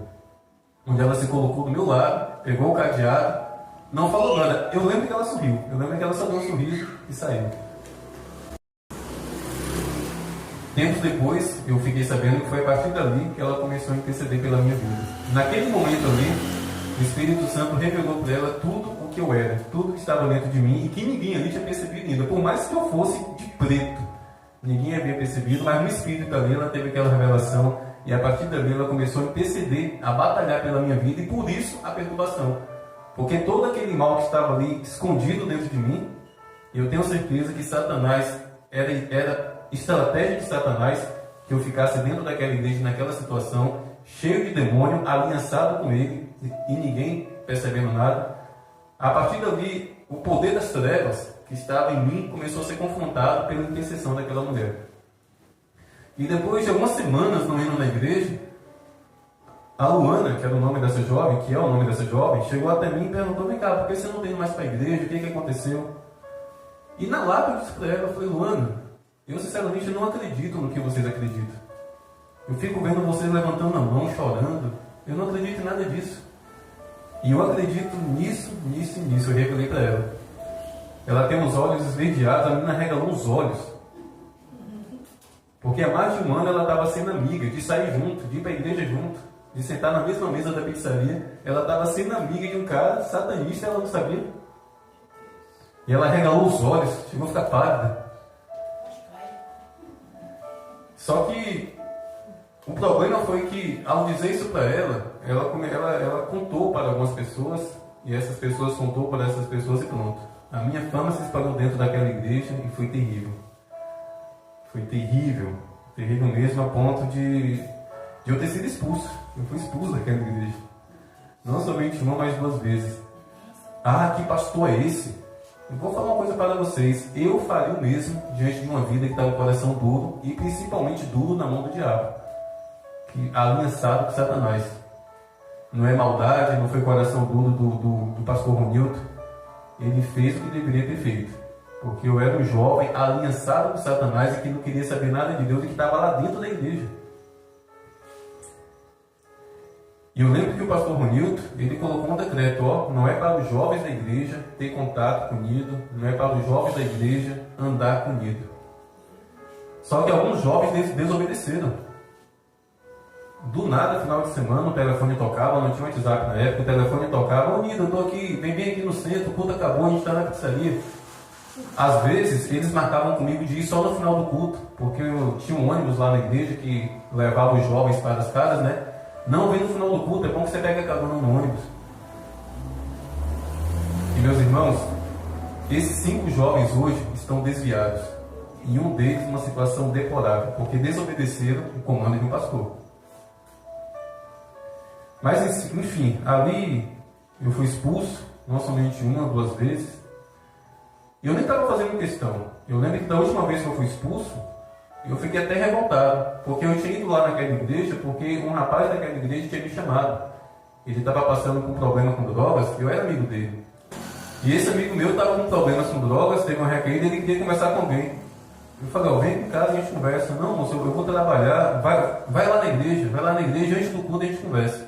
Onde ela se colocou do meu lado, pegou o cadeado, não falou nada. Eu lembro que ela sorriu. Eu lembro que ela só deu um sorriso e saiu. Tempos depois, eu fiquei sabendo que foi a partir dali que ela começou a interceder pela minha vida. Naquele momento ali, o Espírito Santo revelou para ela tudo o que eu era, tudo que estava dentro de mim e que ninguém ali tinha percebido ainda. Por mais que eu fosse de preto, ninguém havia percebido, mas no Espírito ali ela teve aquela revelação e a partir dali ela começou a interceder, a batalhar pela minha vida e por isso a perturbação. Porque todo aquele mal que estava ali escondido dentro de mim, eu tenho certeza que Satanás era estratégia de Satanás que eu ficasse dentro daquela igreja, naquela situação, cheio de demônio, aliançado com ele e ninguém percebendo nada. A partir dali, o poder das trevas que estava em mim começou a ser confrontado pela intercessão daquela mulher. E depois de algumas semanas não indo na igreja, a Luana, que era o nome dessa jovem, que é o nome dessa jovem, chegou até mim e perguntou: vem cá, por que você não está indo mais para a igreja? O que aconteceu? E na lata eu disse para ela, eu falei: Luana, Eu sinceramente não acredito no que vocês acreditam. Eu fico vendo vocês levantando a mão, chorando. Eu não acredito em nada disso. E eu acredito nisso, nisso e nisso. Eu revelei para ela. Ela tem os olhos esverdeados, a menina regalou os olhos. Porque há mais de um ano ela estava sendo amiga, de sair junto, de ir para a igreja junto, de sentar na mesma mesa da pizzaria. Ela estava sendo amiga de um cara satanista e ela não sabia. E ela regalou os olhos, chegou a ficar pálida. Só que o problema foi que, ao dizer isso para ela contou para algumas pessoas, e essas pessoas contou para essas pessoas e pronto. A minha fama se espalhou dentro daquela igreja e foi terrível. Foi terrível, terrível mesmo, a ponto de eu ter sido expulso. Eu fui expulso daquela igreja. Não somente uma, mas 2 vezes. Ah, que pastor é esse? Eu vou falar uma coisa para vocês. Eu faria o mesmo diante de uma vida que está com o coração duro e principalmente duro na mão do diabo, que aliançado com Satanás. Não é maldade, não foi coração duro do pastor Ronilton. Ele fez o que deveria ter feito. Porque eu era um jovem aliançado com Satanás e que não queria saber nada de Deus e que estava lá dentro da igreja. E eu lembro que o pastor Ronilton, ele colocou um decreto, não é para os jovens da igreja ter contato comigo, não é para os jovens da igreja andar comigo. Só que alguns jovens desobedeceram. Do nada, final de semana, o telefone tocava, não tinha WhatsApp na época, o telefone tocava, Nido, eu estou aqui, vem bem aqui no centro, o culto acabou, a gente está na pizzaria. Às vezes, eles marcavam comigo de ir só no final do culto, porque eu tinha um ônibus lá na igreja que levava os jovens para as casas, né? Não, vem no final do culto, é bom que você pegue a carona no ônibus. E meus irmãos, esses 5 jovens hoje estão desviados. E um deles numa situação deplorável, porque desobedeceram o comando de um pastor. Mas, enfim, ali eu fui expulso, não somente 1 ou 2 vezes. E eu nem estava fazendo questão. Eu lembro que da última vez que eu fui expulso, eu fiquei até revoltado, porque eu tinha ido lá naquela igreja, porque um rapaz daquela igreja tinha me chamado. Ele estava passando por um problema com drogas, eu era amigo dele. E esse amigo meu estava com problemas com drogas, teve uma recaída e ele queria conversar com alguém. Eu falei, vem em casa e a gente conversa. Não, moço, eu vou trabalhar, vai lá na igreja, antes do culto a gente conversa.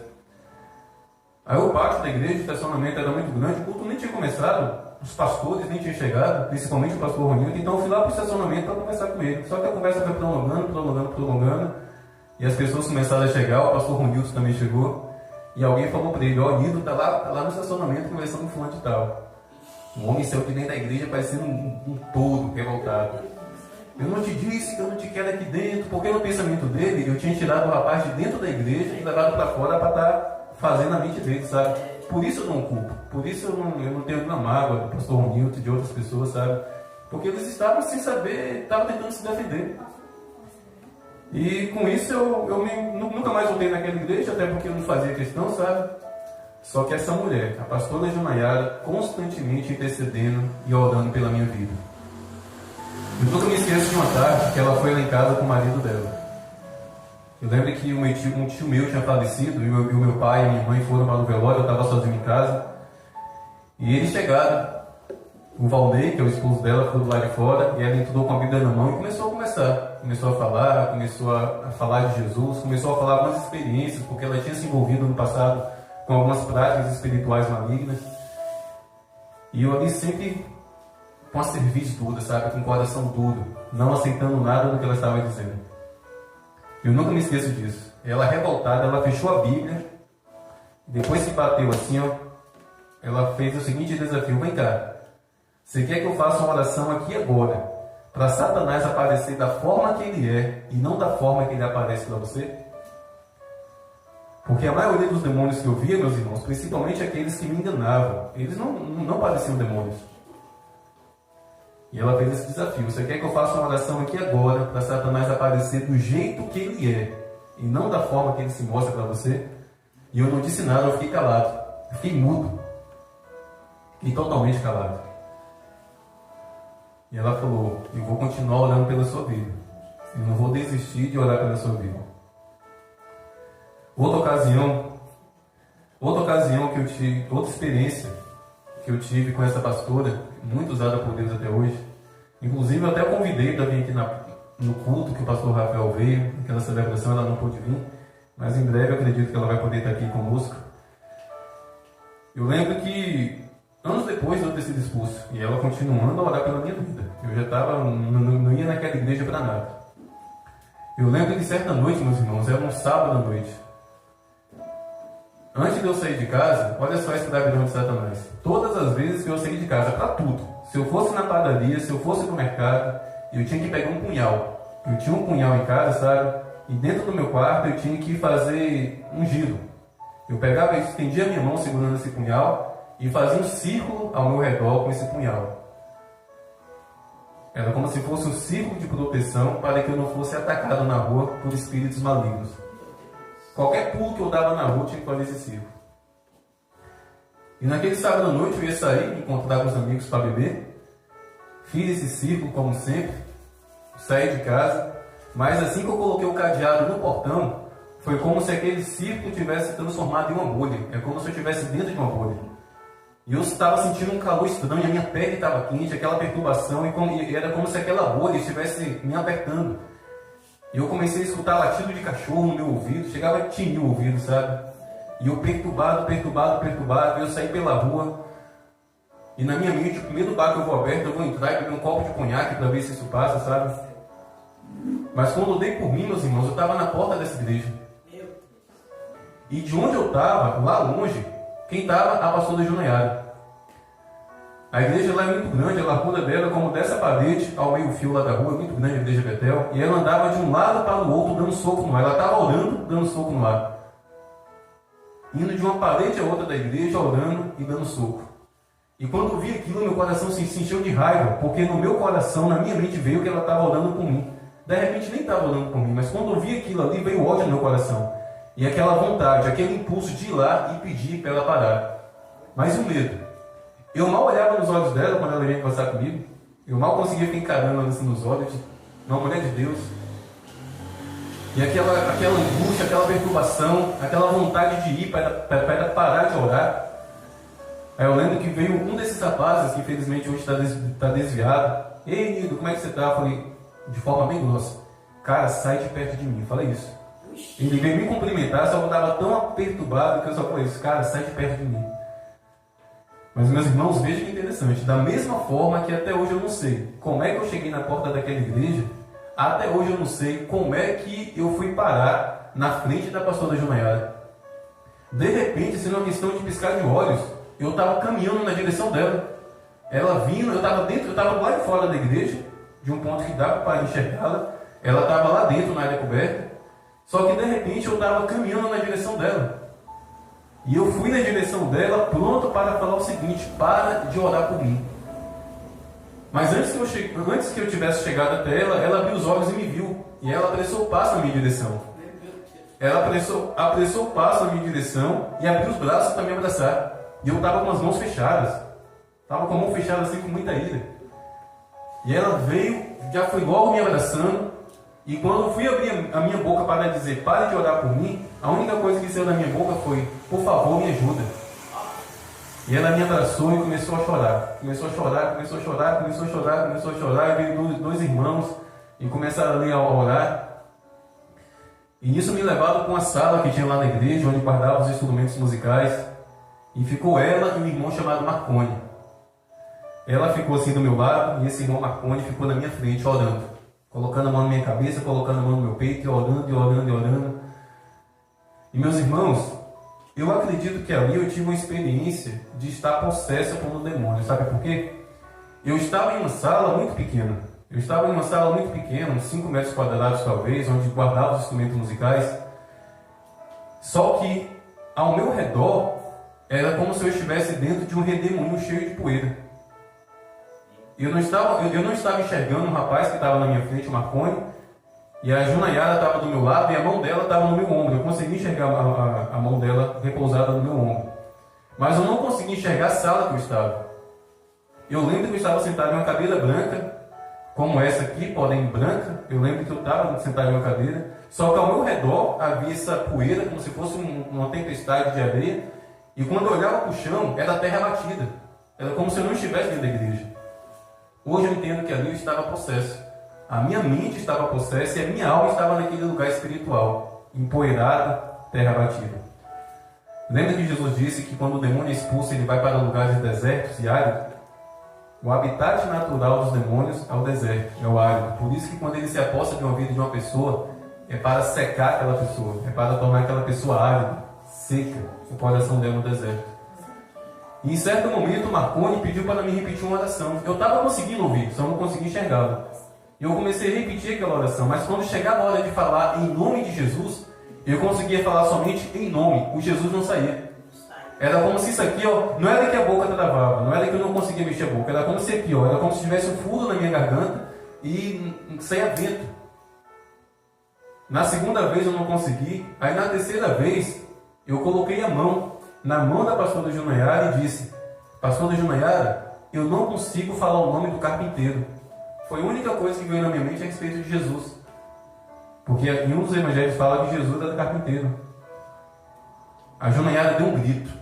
Aí o pátio da igreja, o estacionamento era muito grande, o culto nem tinha começado. Os pastores nem tinham chegado, principalmente o pastor Ronilton, então eu fui lá para o estacionamento para conversar com ele. Só que a conversa foi prolongando, e as pessoas começaram a chegar, o pastor Ronilton também chegou, e alguém falou para ele, Nido está lá no estacionamento conversando com fulano de tal. Um homem saiu aqui dentro da igreja parecendo um touro revoltado. Eu não te disse que eu não te quero aqui dentro, porque no pensamento dele, eu tinha tirado o rapaz de dentro da igreja e levado para fora para estar fazendo a mente dele, sabe? Por isso eu não culpo, por isso eu não tenho nenhuma mágoa do pastor Ronilton e de outras pessoas, sabe? Porque eles estavam sem saber, estavam tentando se defender. E com isso eu nunca mais voltei naquela igreja, até porque eu não fazia questão, sabe? Só que essa mulher, a pastora Junayara, constantemente intercedendo e orando pela minha vida. Eu nunca me esqueço de uma tarde que ela foi lá em casa com o marido dela. Eu lembro que um tio meu tinha falecido, e o meu pai e minha mãe foram para o velório, eu estava sozinho em casa. E eles chegaram. O Valnei, que é o esposo dela, ficou do lado de fora, e ela entrou com a Bíblia na mão e começou a conversar. Começou a falar de Jesus, começou a falar algumas experiências, porque ela tinha se envolvido no passado com algumas práticas espirituais malignas. E eu ali sempre com a cerviz dura, sabe? Com o coração duro, não aceitando nada do que ela estava dizendo. Eu nunca me esqueço disso. Ela revoltada, ela fechou a Bíblia, depois se bateu assim, ela fez o seguinte desafio, vem cá, você quer que eu faça uma oração aqui agora, para Satanás aparecer da forma que ele é, e não da forma que ele aparece para você? Porque a maioria dos demônios que eu via, meus irmãos, principalmente aqueles que me enganavam, eles não pareciam demônios. E ela fez esse desafio. Você quer que eu faça uma oração aqui agora para Satanás aparecer do jeito que ele é e não da forma que ele se mostra para você? E eu não disse nada, eu fiquei calado. Eu fiquei mudo. Fiquei totalmente calado. E ela falou, eu vou continuar orando pela sua vida. Eu não vou desistir de orar pela sua vida. Outra ocasião que eu tive, outra experiência que eu tive com essa pastora, muito usada por Deus até hoje. Inclusive, eu até convidei para vir aqui no culto que o pastor Rafael veio, naquela celebração ela não pôde vir, mas em breve eu acredito que ela vai poder estar aqui conosco. Eu lembro que anos depois de eu ter sido expulso, e ela continuando a orar pela minha vida, eu já estava, não ia naquela igreja para nada. Eu lembro que certa noite, meus irmãos, era um sábado à noite. Antes de eu sair de casa, olha só a escravidão de Satanás. Todas as vezes que eu saí de casa, para tudo, se eu fosse na padaria, se eu fosse no mercado, eu tinha que pegar um punhal. Eu tinha um punhal em casa, sabe? E dentro do meu quarto eu tinha que fazer um giro. Eu pegava e estendia a minha mão segurando esse punhal e fazia um círculo ao meu redor com esse punhal. Era como se fosse um círculo de proteção para que eu não fosse atacado na rua por espíritos malignos. Qualquer pulo que eu dava na rua tinha que fazer esse círculo. E naquele sábado à noite eu ia sair, encontrar com os amigos para beber. Fiz esse círculo como sempre, saí de casa, mas assim que eu coloquei o cadeado no portão, foi como se aquele círculo tivesse transformado em uma bolha. É como se eu estivesse dentro de uma bolha. E eu estava sentindo um calor estranho, a minha pele estava quente, aquela perturbação, e era como se aquela bolha estivesse me apertando. E eu comecei a escutar latido de cachorro no meu ouvido, chegava a tinir o ouvido, sabe? E eu perturbado, eu saí pela rua, e na minha mente, o primeiro bar que eu vou aberto, eu vou entrar e beber um copo de conhaque para ver se isso passa, sabe? Mas quando eu dei por mim, meus irmãos, eu estava na porta dessa igreja. E de onde eu estava, lá longe, quem estava? A pastora Junaiara. A igreja lá é muito grande, a largura dela, como dessa parede ao meio-fio lá da rua, é muito grande a igreja Betel, e ela andava de um lado para o outro, dando soco no ar. Ela estava orando, dando soco no ar. Indo de uma parede a outra da igreja, orando e dando soco. E quando eu vi aquilo, meu coração se encheu de raiva, porque no meu coração, na minha mente, veio que ela estava orando por mim. De repente nem estava orando por mim, mas quando eu vi aquilo ali, veio ódio no meu coração. E aquela vontade, aquele impulso de ir lá e pedir para ela parar. Mas o medo. Eu mal olhava nos olhos dela quando ela vinha conversar comigo. Eu mal conseguia ficar encarando ela assim nos olhos. Uma mulher de Deus. E aquela angústia, aquela perturbação, aquela vontade de ir para parar de orar. Aí eu lembro que veio um desses rapazes, que infelizmente hoje está desviado. Ei, Nido, como é que você está? Eu falei, de forma bem grossa, cara, sai de perto de mim. Eu falei isso. Ele veio me cumprimentar, só que eu estava tão perturbado que eu só falei isso, cara, sai de perto de mim. Mas meus irmãos, vejam que interessante, da mesma forma que até hoje eu não sei como é que eu cheguei na porta daquela igreja, até hoje eu não sei como é que eu fui parar na frente da pastora Junaiara. De repente, sendo uma questão de piscar de olhos, eu estava caminhando na direção dela. Ela vindo, eu estava lá de fora da igreja, de um ponto que dava para enxergá-la. Ela estava lá dentro, na área coberta. Só que de repente eu estava caminhando na direção dela. E eu fui na direção dela, pronto para falar o seguinte: para de orar por mim. Mas antes que eu tivesse chegado até ela, ela abriu os olhos e me viu. E ela apressou o passo na minha direção. Ela apressou o passo na minha direção e abriu os braços para me abraçar. E eu estava com as mãos fechadas. Estava com a mão fechada assim, com muita ira. E ela veio, já foi logo me abraçando. E quando eu fui abrir a minha boca para dizer, pare de orar por mim, a única coisa que saiu da minha boca foi, por favor, me ajuda. E ela me abraçou e começou a chorar. Começou a chorar. E veio dois irmãos e começaram ali a orar. E isso me levaram para uma sala que tinha lá na igreja, onde guardava os instrumentos musicais. E ficou ela e um irmão chamado Marconi. Ela ficou assim do meu lado e esse irmão Marconi ficou na minha frente orando. Colocando a mão na minha cabeça, colocando a mão no meu peito, e orando. E meus irmãos, eu acredito que ali eu tive uma experiência de estar possesso por um demônio. Sabe por quê? Eu estava em uma sala muito pequena. Uns 5 metros quadrados talvez, onde guardava os instrumentos musicais. Só que ao meu redor era como se eu estivesse dentro de um redemoinho cheio de poeira. Eu não estava enxergando um rapaz que estava na minha frente, o Marconi, e a Junaiara estava do meu lado e a mão dela estava no meu ombro. Eu conseguia enxergar a mão dela repousada no meu ombro. Mas eu não conseguia enxergar a sala que eu estava. Eu lembro que eu estava sentado em uma cadeira branca, como essa aqui, porém branca. Eu lembro que eu estava sentado em uma cadeira, só que ao meu redor havia essa poeira, como se fosse uma tempestade de areia, e quando eu olhava para o chão, era terra batida. Era como se eu não estivesse dentro da igreja. Hoje eu entendo que ali eu estava possesso. A minha mente estava possessa e a minha alma estava naquele lugar espiritual, empoeirada, terra batida. Lembra que Jesus disse que quando o demônio é expulso, ele vai para lugares desertos e áridos? O habitat natural dos demônios é o deserto, é o árido. Por isso que quando ele se aposta de uma vida de uma pessoa, é para secar aquela pessoa, é para tornar aquela pessoa árida, seca, o coração dela no deserto. E em certo momento, Marconi pediu para mim repetir uma oração. Eu estava conseguindo ouvir, só não conseguia enxergá-la. Eu comecei a repetir aquela oração, mas quando chegava a hora de falar em nome de Jesus, eu conseguia falar somente em nome, o Jesus não saía. Era como se isso aqui, não era que a boca travava, não era que eu não conseguia mexer a boca, era como se aqui, era como se tivesse um furo na minha garganta e saía vento. Na segunda vez eu não consegui, aí na terceira vez eu coloquei a mão na mão da pastora Junayara e disse: Pastora Junayara, eu não consigo falar o nome do carpinteiro. Foi a única coisa que veio na minha mente a respeito de Jesus. Porque em um dos evangelhos fala que Jesus era carpinteiro. A Junayara deu um grito.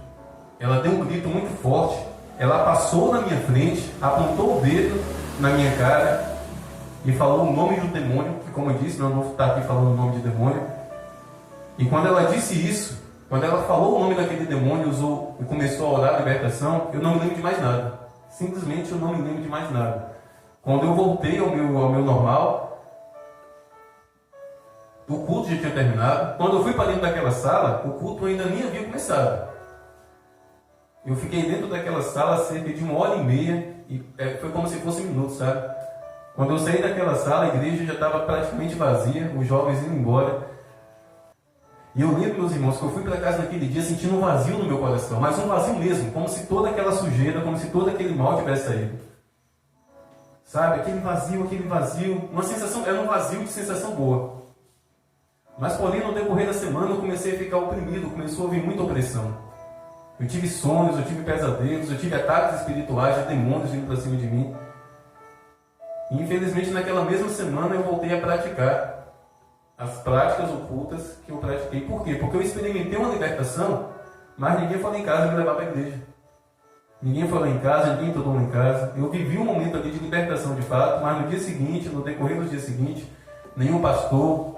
Ela deu um grito muito forte. Ela passou na minha frente, apontou o dedo na minha cara e falou o nome do demônio, que, como eu disse, não vou estar aqui falando o nome de demônio. E quando ela disse isso, quando ela falou o nome daquele demônio e começou a orar a libertação, eu não me lembro de mais nada. Simplesmente eu não me lembro de mais nada. Quando eu voltei ao meu normal, o culto já tinha terminado. Quando eu fui para dentro daquela sala, o culto ainda nem havia começado. Eu fiquei dentro daquela sala cerca de 1h30 e foi como se fosse minutos, sabe? Quando eu saí daquela sala, a igreja já estava praticamente vazia, os jovens indo embora. E eu lembro, meus irmãos, que eu fui para casa naquele dia sentindo um vazio no meu coração, mas um vazio mesmo, como se toda aquela sujeira, como se todo aquele mal tivesse saído. Sabe, aquele vazio, uma sensação, era um vazio de sensação boa. Mas porém, no decorrer da semana, eu comecei a ficar oprimido, começou a ouvir muita opressão. Eu tive sonhos, eu tive pesadelos, eu tive ataques espirituais de demônios vindo para cima de mim. E infelizmente, naquela mesma semana, eu voltei a praticar as práticas ocultas que eu pratiquei. Por quê? Porque eu experimentei uma libertação, mas ninguém foi lá em casa me levar para a igreja. Ninguém foi lá em casa, ninguém entrou lá em casa. Eu vivi um momento ali de libertação de fato, mas no dia seguinte, no decorrer do dia seguinte, nenhum pastor,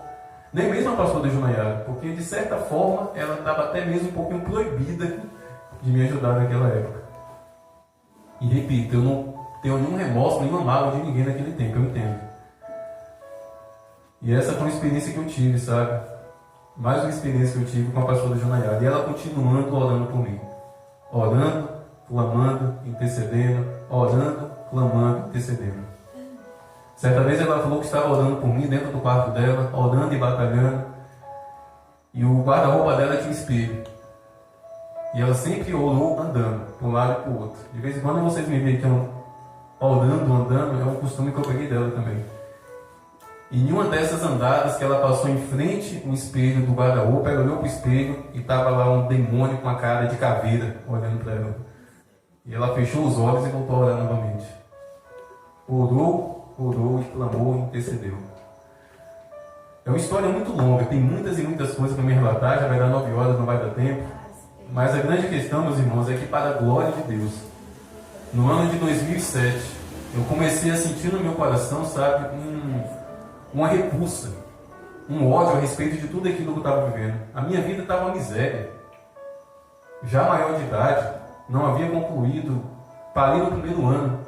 nem mesmo a pastora Junayara, porque de certa forma ela estava até mesmo um pouquinho proibida de me ajudar naquela época. E repito, eu não tenho nenhum remorso, nenhuma mágoa de ninguém naquele tempo, eu entendo. E essa foi uma experiência que eu tive, sabe? Mais uma experiência que eu tive com a pastora Junayara. E ela continuando orando por mim. Orando, clamando, intercedendo, orando, clamando, intercedendo. Certa vez ela falou que estava orando por mim dentro do quarto dela, orando e batalhando. E o guarda-roupa dela tinha um espelho. E ela sempre orou andando, de um lado e para o outro. De vez em quando vocês me veem que eu orando, andando, é um costume que eu peguei dela também. E em uma dessas andadas que ela passou em frente ao espelho do guarda-roupa, ela olhou para o espelho e estava lá um demônio com a cara de caveira olhando para ela. E ela fechou os olhos e voltou a orar novamente. Orou e clamou e intercedeu. É uma história muito longa, tem muitas e muitas coisas para me relatar, já vai dar 9 horas, não vai dar tempo. Mas a grande questão, meus irmãos, é que para a glória de Deus, no ano de 2007, eu comecei a sentir no meu coração, sabe, uma repulsa, um ódio a respeito de tudo aquilo que eu estava vivendo. A minha vida estava uma miséria. Já maior de idade, não havia concluído, parei no primeiro ano.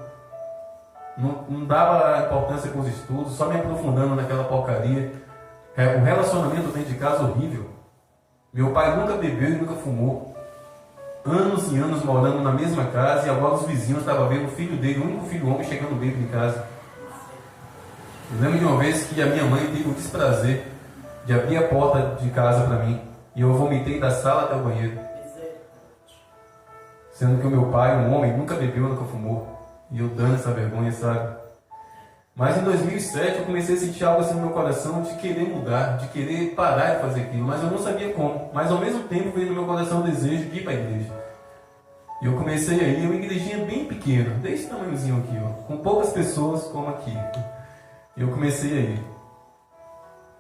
Não dava importância com os estudos, só me aprofundando naquela porcaria. O relacionamento dentro de casa horrível. Meu pai nunca bebeu e nunca fumou. Anos e anos morando na mesma casa e agora os vizinhos estavam vendo o filho dele, o único filho homem, chegando bêbado em casa. Eu lembro de uma vez que a minha mãe teve o desprazer de abrir a porta de casa para mim e eu vomitei da sala até o banheiro. Sendo que o meu pai, um homem, nunca bebeu, nunca fumou. E eu dando essa vergonha, sabe? Mas em 2007 eu comecei a sentir algo assim no meu coração de querer mudar, de querer parar de fazer aquilo, mas eu não sabia como. Mas ao mesmo tempo veio no meu coração o desejo de ir para a igreja. E eu comecei a ir, uma igrejinha bem pequena, desse tamanhozinho aqui, ó, com poucas pessoas como aqui. E eu comecei a ir.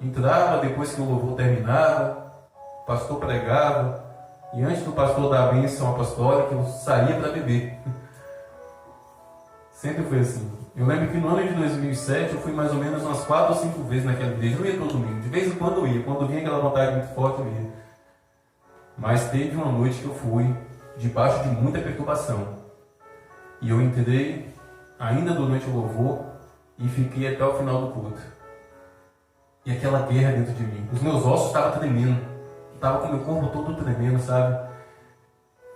Entrava depois que o louvor terminava, o pastor pregava, e antes do pastor dar a bênção apostólica, eu saía para beber. Sempre foi assim. Eu lembro que no ano de 2007 eu fui mais ou menos umas 4 ou 5 vezes naquela igreja. Não ia todo domingo, de vez em quando eu ia. Quando vinha aquela vontade muito forte eu ia. Mas teve uma noite que eu fui debaixo de muita perturbação. E eu entrei ainda durante o louvor e fiquei até o final do culto. E aquela guerra dentro de mim. Os meus ossos estavam tremendo. Estava com o meu corpo todo tremendo, sabe?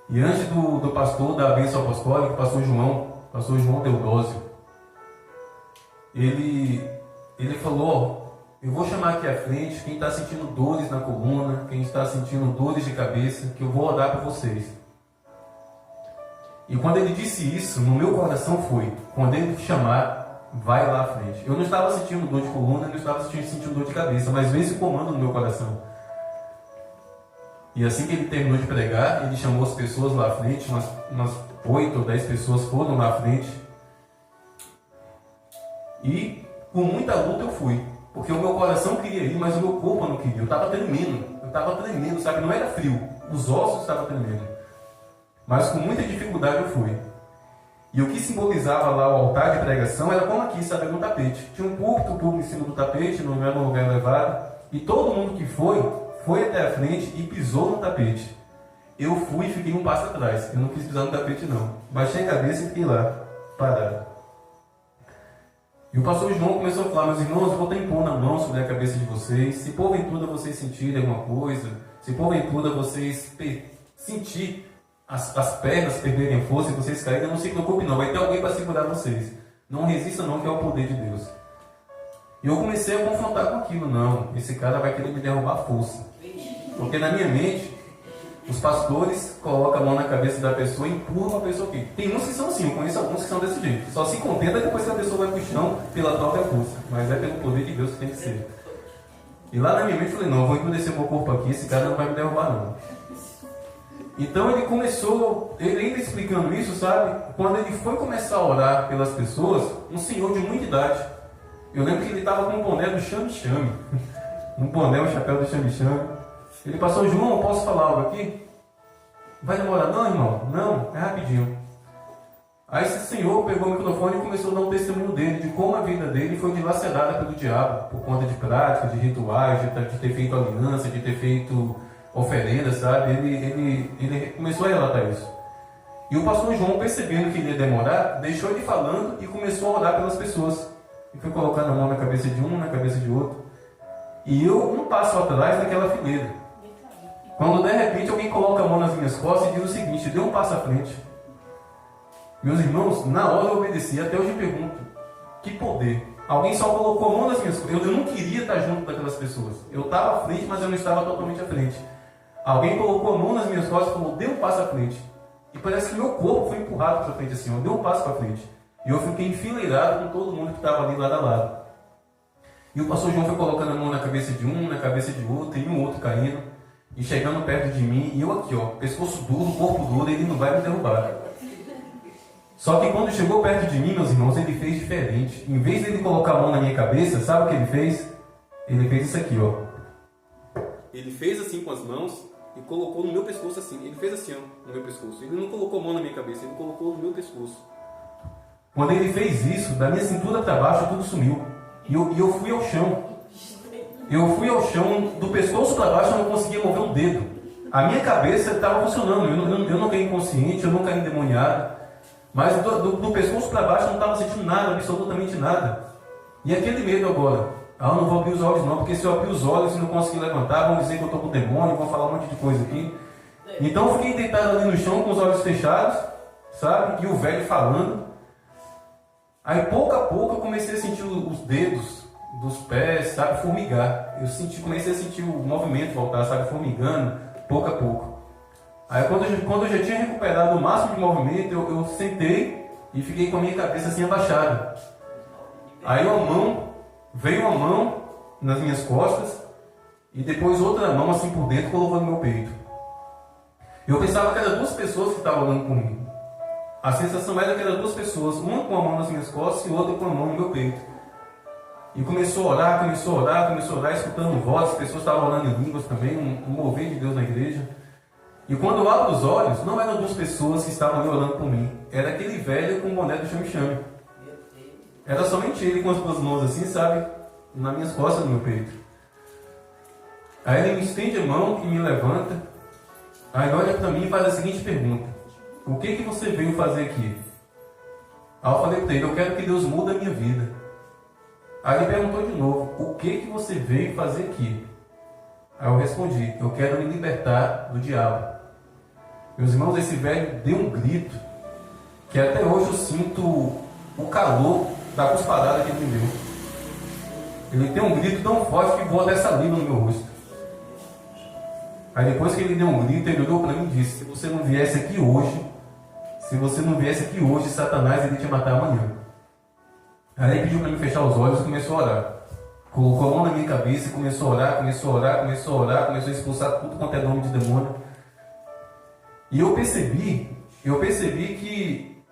E antes do pastor da bênção apostólica, o pastor João Teodósio, ele falou: eu vou chamar aqui à frente quem está sentindo dores na coluna, quem está sentindo dores de cabeça, que eu vou orar por vocês. E quando ele disse isso, no meu coração foi: quando ele te chamar, vai lá à frente. Eu não estava sentindo dor de coluna, não estava sentindo dor de cabeça, mas veio esse comando no meu coração. E assim que ele terminou de pregar, ele chamou as pessoas lá à frente, umas 8 ou 10 pessoas foram lá à frente. E com muita luta eu fui, porque o meu coração queria ir, mas o meu corpo não queria. Eu estava tremendo, sabe? Não era frio, os ossos estavam tremendo. Mas com muita dificuldade eu fui. E o que simbolizava lá o altar de pregação era como aqui, sabe? No tapete. Tinha um púlpito em cima do tapete, não era um lugar elevado. E todo mundo que foi até a frente e pisou no tapete. Eu fui e fiquei um passo atrás. Eu não quis pisar no tapete não. Baixei a cabeça e fiquei lá, parado. E o pastor João começou a falar: meus irmãos, eu vou estar impondo a mão sobre a cabeça de vocês. Se porventura vocês sentirem alguma coisa, se porventura vocês sentir as pernas perderem força e vocês caírem, não se preocupe não, vai ter alguém para segurar vocês. Não resista não, que é o poder de Deus. E eu comecei a confrontar com aquilo. Não, esse cara vai querer me derrubar a força. Porque na minha mente, os pastores colocam a mão na cabeça da pessoa e empurram a pessoa aqui. Tem uns que são assim, eu conheço alguns que são desse jeito. Só se contenta depois que a pessoa vai para o chão pela própria força. Mas é pelo poder de Deus que tem que ser. E lá na minha mente eu falei: não, eu vou endurecer meu corpo aqui, esse cara não vai me derrubar não. Então ele começou, ele ainda explicando isso, sabe? Quando ele foi começar a orar pelas pessoas, um senhor de muita idade. Eu lembro que ele estava com um boné do chame-chame. Um boné, um chapéu do chame-chame. Ele passou: João, eu posso falar algo aqui? Vai demorar? Não, irmão. Não, é rapidinho. Aí esse senhor pegou o microfone e começou a dar um testemunho dele, de como a vida dele foi dilacerada pelo diabo, por conta de práticas, de rituais, de ter feito aliança, de ter feito oferenda, sabe? Ele começou a relatar isso. E o pastor João, percebendo que ele ia demorar, deixou ele falando e começou a orar pelas pessoas. E foi colocando a mão na cabeça de um, na cabeça de outro. E eu um passo atrás naquela fileira. Quando de repente alguém coloca a mão nas minhas costas e diz o seguinte: dê um passo à frente. Meus irmãos, na hora eu obedeci. Até hoje eu pergunto: que poder? Alguém só colocou a mão nas minhas costas. Eu não queria estar junto daquelas pessoas. Eu estava à frente, mas eu não estava totalmente à frente. Alguém colocou a mão nas minhas costas e falou: dê um passo à frente. E parece que meu corpo foi empurrado para frente assim, eu dei um passo para frente. E eu fiquei enfileirado com todo mundo que estava ali lado a lado. E o pastor João foi colocando a mão na cabeça de um, na cabeça de outro, e um outro caindo, e chegando perto de mim, e eu aqui, ó, pescoço duro, corpo duro, ele não vai me derrubar. Só que quando chegou perto de mim, meus irmãos, ele fez diferente. Em vez de ele colocar a mão na minha cabeça, sabe o que ele fez? Ele fez isso aqui, ó. Ele fez assim com as mãos e colocou no meu pescoço assim. Ele fez assim, ó, no meu pescoço. Ele não colocou a mão na minha cabeça, ele colocou no meu pescoço. Quando ele fez isso, da minha cintura para baixo, tudo sumiu. E eu fui ao chão. Eu fui ao chão, do pescoço para baixo, eu não conseguia mover um dedo. A minha cabeça estava funcionando. Eu não caí inconsciente, eu não caí endemoniado. Mas do pescoço para baixo eu não estava sentindo nada, absolutamente nada. E aquele medo agora: eu não vou abrir os olhos não, porque se eu abrir os olhos e não conseguir levantar, vão dizer que eu estou com demônio, vão falar um monte de coisa aqui. Então eu fiquei deitado ali no chão com os olhos fechados, sabe? E o velho falando. Aí pouco a pouco eu comecei a sentir os dedos dos pés, sabe, formigar. Comecei a sentir o movimento voltar, sabe, formigando, pouco a pouco. Aí quando eu já tinha recuperado o máximo de movimento, eu sentei e fiquei com a minha cabeça assim abaixada. Aí veio uma mão nas minhas costas e depois outra mão assim por dentro colocou no meu peito. Eu pensava que eram duas pessoas que estavam olhando por mim. A sensação era que eram duas pessoas, uma com a mão nas minhas costas e outra com a mão no meu peito. E começou a orar, escutando vozes, as pessoas estavam orando em línguas também, um mover de Deus na igreja. E quando eu abro os olhos, não eram duas pessoas que estavam ali orando por mim. Era aquele velho com o boné do chame-chame. Era somente ele com as duas mãos assim, sabe? Nas minhas costas, no meu peito. Aí ele me estende a mão e me levanta. Aí ele olha para mim e faz a seguinte pergunta: o que você veio fazer aqui? Aí eu falei para ele: eu quero que Deus mude a minha vida. Aí ele perguntou de novo: o que você veio fazer aqui? Aí eu respondi: eu quero me libertar do diabo. Meus irmãos, esse velho deu um grito que até hoje eu sinto o calor da cusparada que ele me deu. Ele tem um grito tão forte que voa dessa língua no meu rosto. Aí depois que ele deu um grito, ele olhou para mim e disse: se você não viesse aqui hoje, Satanás iria te matar amanhã. Aí ele pediu para mim fechar os olhos e começou a orar. Colocou a mão na minha cabeça e começou a orar, começou a expulsar tudo quanto é nome de demônio. E eu percebi que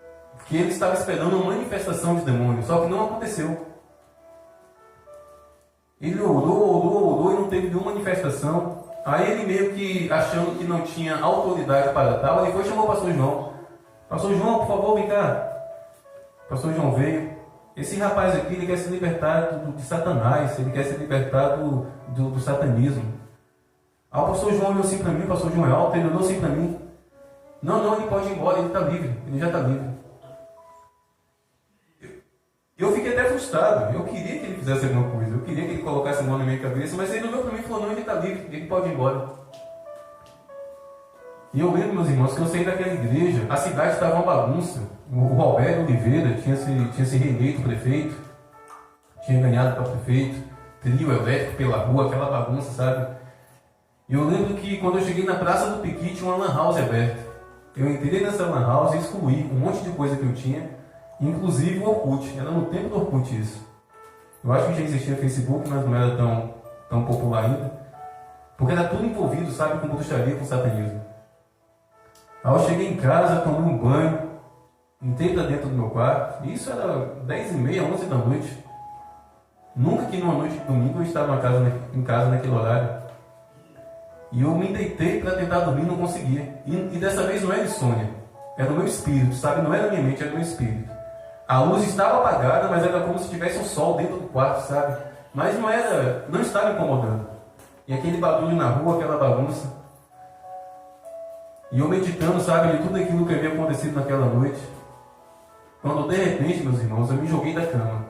ele estava esperando uma manifestação de demônio, só que não aconteceu. Ele orou e não teve nenhuma manifestação. Aí ele meio que achando que não tinha autoridade para tal, ele foi e chamou o pastor João. Pastor João, por favor, vem cá. O pastor João veio. Esse rapaz aqui, ele quer se libertar de Satanás, ele quer se libertar do satanismo. Aí o pastor João olhou assim para mim, o pastor João é alto, ele olhou assim para mim. Não, ele pode ir embora, ele está livre, ele já está livre. Eu fiquei até frustrado, eu queria que ele fizesse alguma coisa, eu queria que ele colocasse a mão na minha cabeça, mas ele olhou para mim e falou: não, ele está livre, ele pode ir embora. E eu lembro, meus irmãos, que eu saí daquela igreja, a cidade estava uma bagunça. O Roberto Oliveira tinha se reeleito prefeito, tinha ganhado para prefeito, trio elétrico pela rua, aquela bagunça, sabe? E eu lembro que quando eu cheguei na Praça do Piqui, tinha uma lan house aberta. Eu entrei nessa lan house e excluí um monte de coisa que eu tinha, inclusive o Orkut. Era no tempo do Orkut isso. Eu acho que já existia Facebook, mas não era tão popular ainda. Porque era tudo envolvido, sabe, com bruxaria, com satanismo. Aí eu cheguei em casa, tomei um banho, entrei para dentro do meu quarto, e isso era 10h30, 11 da noite. Nunca que numa noite de domingo eu estava em casa naquele horário. E eu me deitei para tentar dormir, não conseguia. E dessa vez não era insônia, era o meu espírito, sabe? Não era a minha mente, era o meu espírito. A luz estava apagada, mas era como se tivesse um sol dentro do quarto, sabe? Mas não estava incomodando. E aquele barulho na rua, aquela bagunça. E eu meditando, sabe, de tudo aquilo que havia acontecido naquela noite. Quando de repente, meus irmãos, eu me joguei da cama.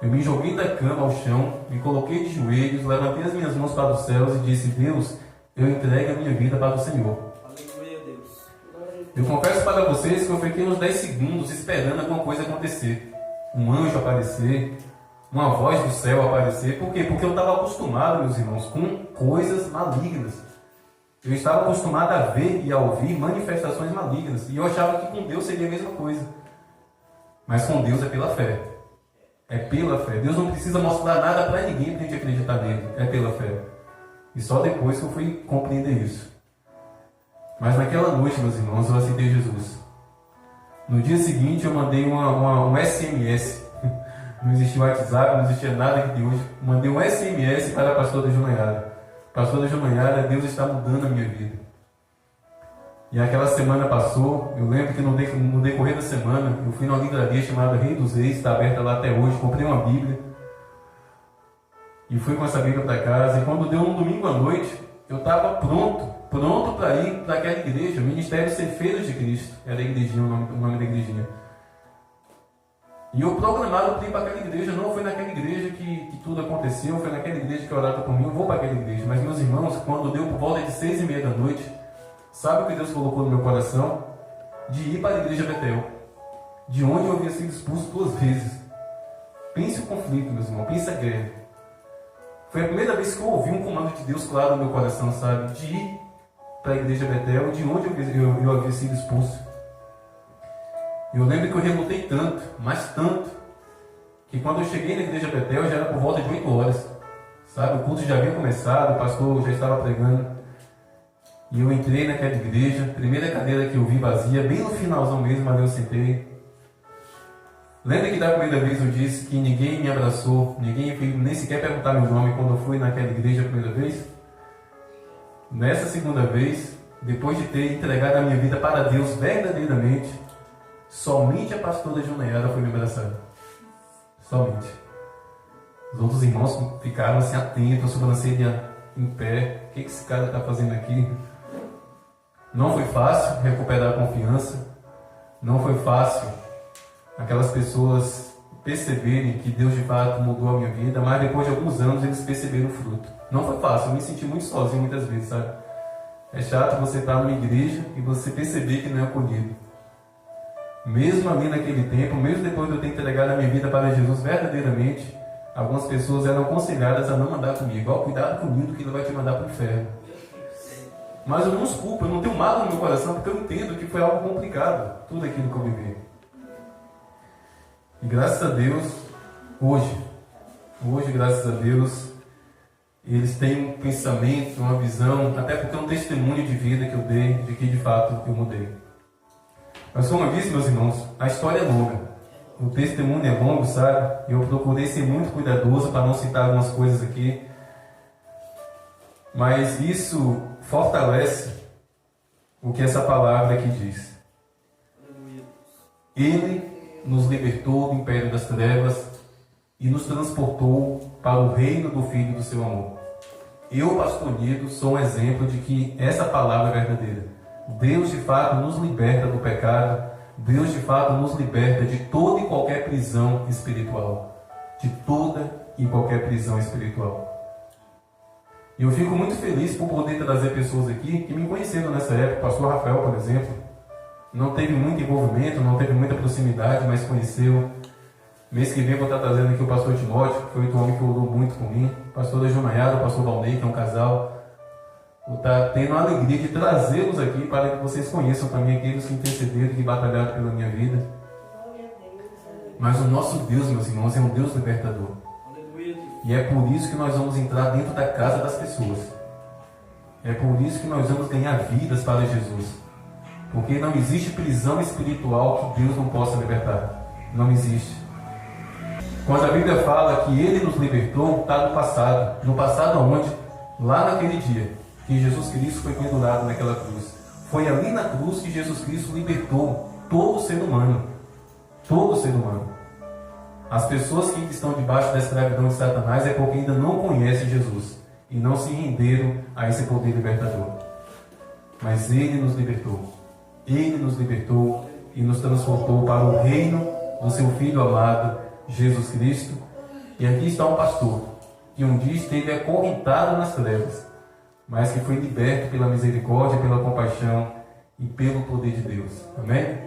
Eu me joguei da cama ao chão, me coloquei de joelhos, levantei as minhas mãos para os céus e disse: Deus, eu entrego a minha vida para o Senhor. Aleluia, Deus. Eu confesso para vocês que eu fiquei uns 10 segundos esperando alguma coisa acontecer. Um anjo aparecer, uma voz do céu aparecer. Por quê? Porque eu estava acostumado, meus irmãos, com coisas malignas. Eu estava acostumado a ver e a ouvir manifestações malignas. E eu achava que com Deus seria a mesma coisa. Mas com Deus é pela fé. É pela fé. Deus não precisa mostrar nada para ninguém para a gente acreditar nele. É pela fé. E só depois que eu fui compreender isso. Mas naquela noite, meus irmãos, eu aceitei Jesus. No dia seguinte eu mandei um SMS. Não existia WhatsApp, não existia nada que tem hoje. Mandei um SMS para a pastora Junaiara. Pastora Junaiara, Deus está mudando a minha vida. E aquela semana passou, eu lembro que no decorrer da semana, eu fui numa livraria chamada Rei dos Reis, está aberta lá até hoje, comprei uma Bíblia. E fui com essa Bíblia para casa, e quando deu um domingo à noite, eu estava pronto para ir para aquela igreja, o Ministério Ceifeiros de Cristo, era a igrejinha, o nome da igrejinha. E eu programado para ir para aquela igreja, não foi naquela igreja que tudo aconteceu, foi naquela igreja que oraram por mim, eu vou para aquela igreja. Mas meus irmãos, quando deu por volta de 6h30 da noite, sabe o que Deus colocou no meu coração? De ir para a igreja Betel, de onde eu havia sido expulso 2 vezes. Pense o conflito, meus irmãos, pense a guerra. Foi a primeira vez que eu ouvi um comando de Deus claro no meu coração, sabe? De ir para a igreja Betel, de onde eu havia sido expulso. Eu lembro que eu relutei tanto, mas tanto, que quando eu cheguei na igreja Betel já era por volta de 8 horas. Sabe? O culto já havia começado, o pastor já estava pregando. E eu entrei naquela igreja, primeira cadeira que eu vi vazia, bem no finalzão mesmo, ali eu sentei. Lembra que da primeira vez eu disse que ninguém me abraçou, ninguém veio nem sequer perguntar meu nome quando eu fui naquela igreja a primeira vez? Nessa segunda vez, depois de ter entregado a minha vida para Deus verdadeiramente, somente a pastora Junaiara foi me abraçar. somente. Os outros irmãos ficaram assim atentos, a sobrancelha em pé. O que esse cara está fazendo aqui? Não foi fácil recuperar a confiança. Não foi fácil aquelas pessoas perceberem que Deus de fato mudou a minha vida, mas depois de alguns anos eles perceberam o fruto. Não foi fácil, eu me senti muito sozinho muitas vezes, sabe? É chato você estar numa igreja e você perceber que não é acolhido. Mesmo ali naquele tempo, mesmo depois de eu ter entregado a minha vida para Jesus verdadeiramente, algumas pessoas eram aconselhadas a não andar comigo. Ó, cuidado com o Nildo que ele vai te mandar para o inferno. Mas eu não os culpo, eu não tenho mágoa no meu coração, porque eu entendo que foi algo complicado, tudo aquilo que eu vivi. E graças a Deus, hoje, graças a Deus, eles têm um pensamento, uma visão, até porque é um testemunho de vida que eu dei, de que de fato eu mudei. Mas como eu disse, meus irmãos, a história é longa. O testemunho é longo, sabe? Eu procurei ser muito cuidadoso para não citar algumas coisas aqui. Mas isso fortalece o que essa palavra aqui diz. Ele nos libertou do império das trevas e nos transportou para o reino do Filho do seu amor. Eu, pastor Nildo, sou um exemplo de que essa palavra é verdadeira. Deus de fato nos liberta do pecado. Deus de fato nos liberta de toda e qualquer prisão espiritual. De toda e qualquer prisão espiritual. E eu fico muito feliz por poder trazer pessoas aqui que me conheceram nessa época. O pastor Rafael, por exemplo, não teve muito envolvimento, não teve muita proximidade, mas conheceu. Mês que vem vou estar trazendo aqui o pastor Timóteo, que foi outro homem que orou muito por mim. O pastor Junaiado, o pastor Valnei, que é um casal. Vou estar tendo a alegria de trazê-los aqui para que vocês conheçam também aqueles que intercederam e que batalharam pela minha vida. Mas o nosso Deus, meus irmãos, é um Deus libertador. E é por isso que nós vamos entrar dentro da casa das pessoas. É por isso que nós vamos ganhar vidas para Jesus. Porque não existe prisão espiritual que Deus não possa libertar. Não existe. Quando a Bíblia fala que Ele nos libertou, está no passado. No passado aonde? Lá naquele dia que Jesus Cristo foi pendurado naquela cruz. Foi ali na cruz que Jesus Cristo libertou todo ser humano. Todo ser humano. As pessoas que estão debaixo da escravidão de Satanás é porque ainda não conhecem Jesus e não se renderam a esse poder libertador. Mas Ele nos libertou. Ele nos libertou e nos transportou para o reino do seu Filho amado, Jesus Cristo. E aqui está um pastor que um dia esteve acorrentado nas trevas, mas que foi liberto pela misericórdia, pela compaixão e pelo poder de Deus. Amém?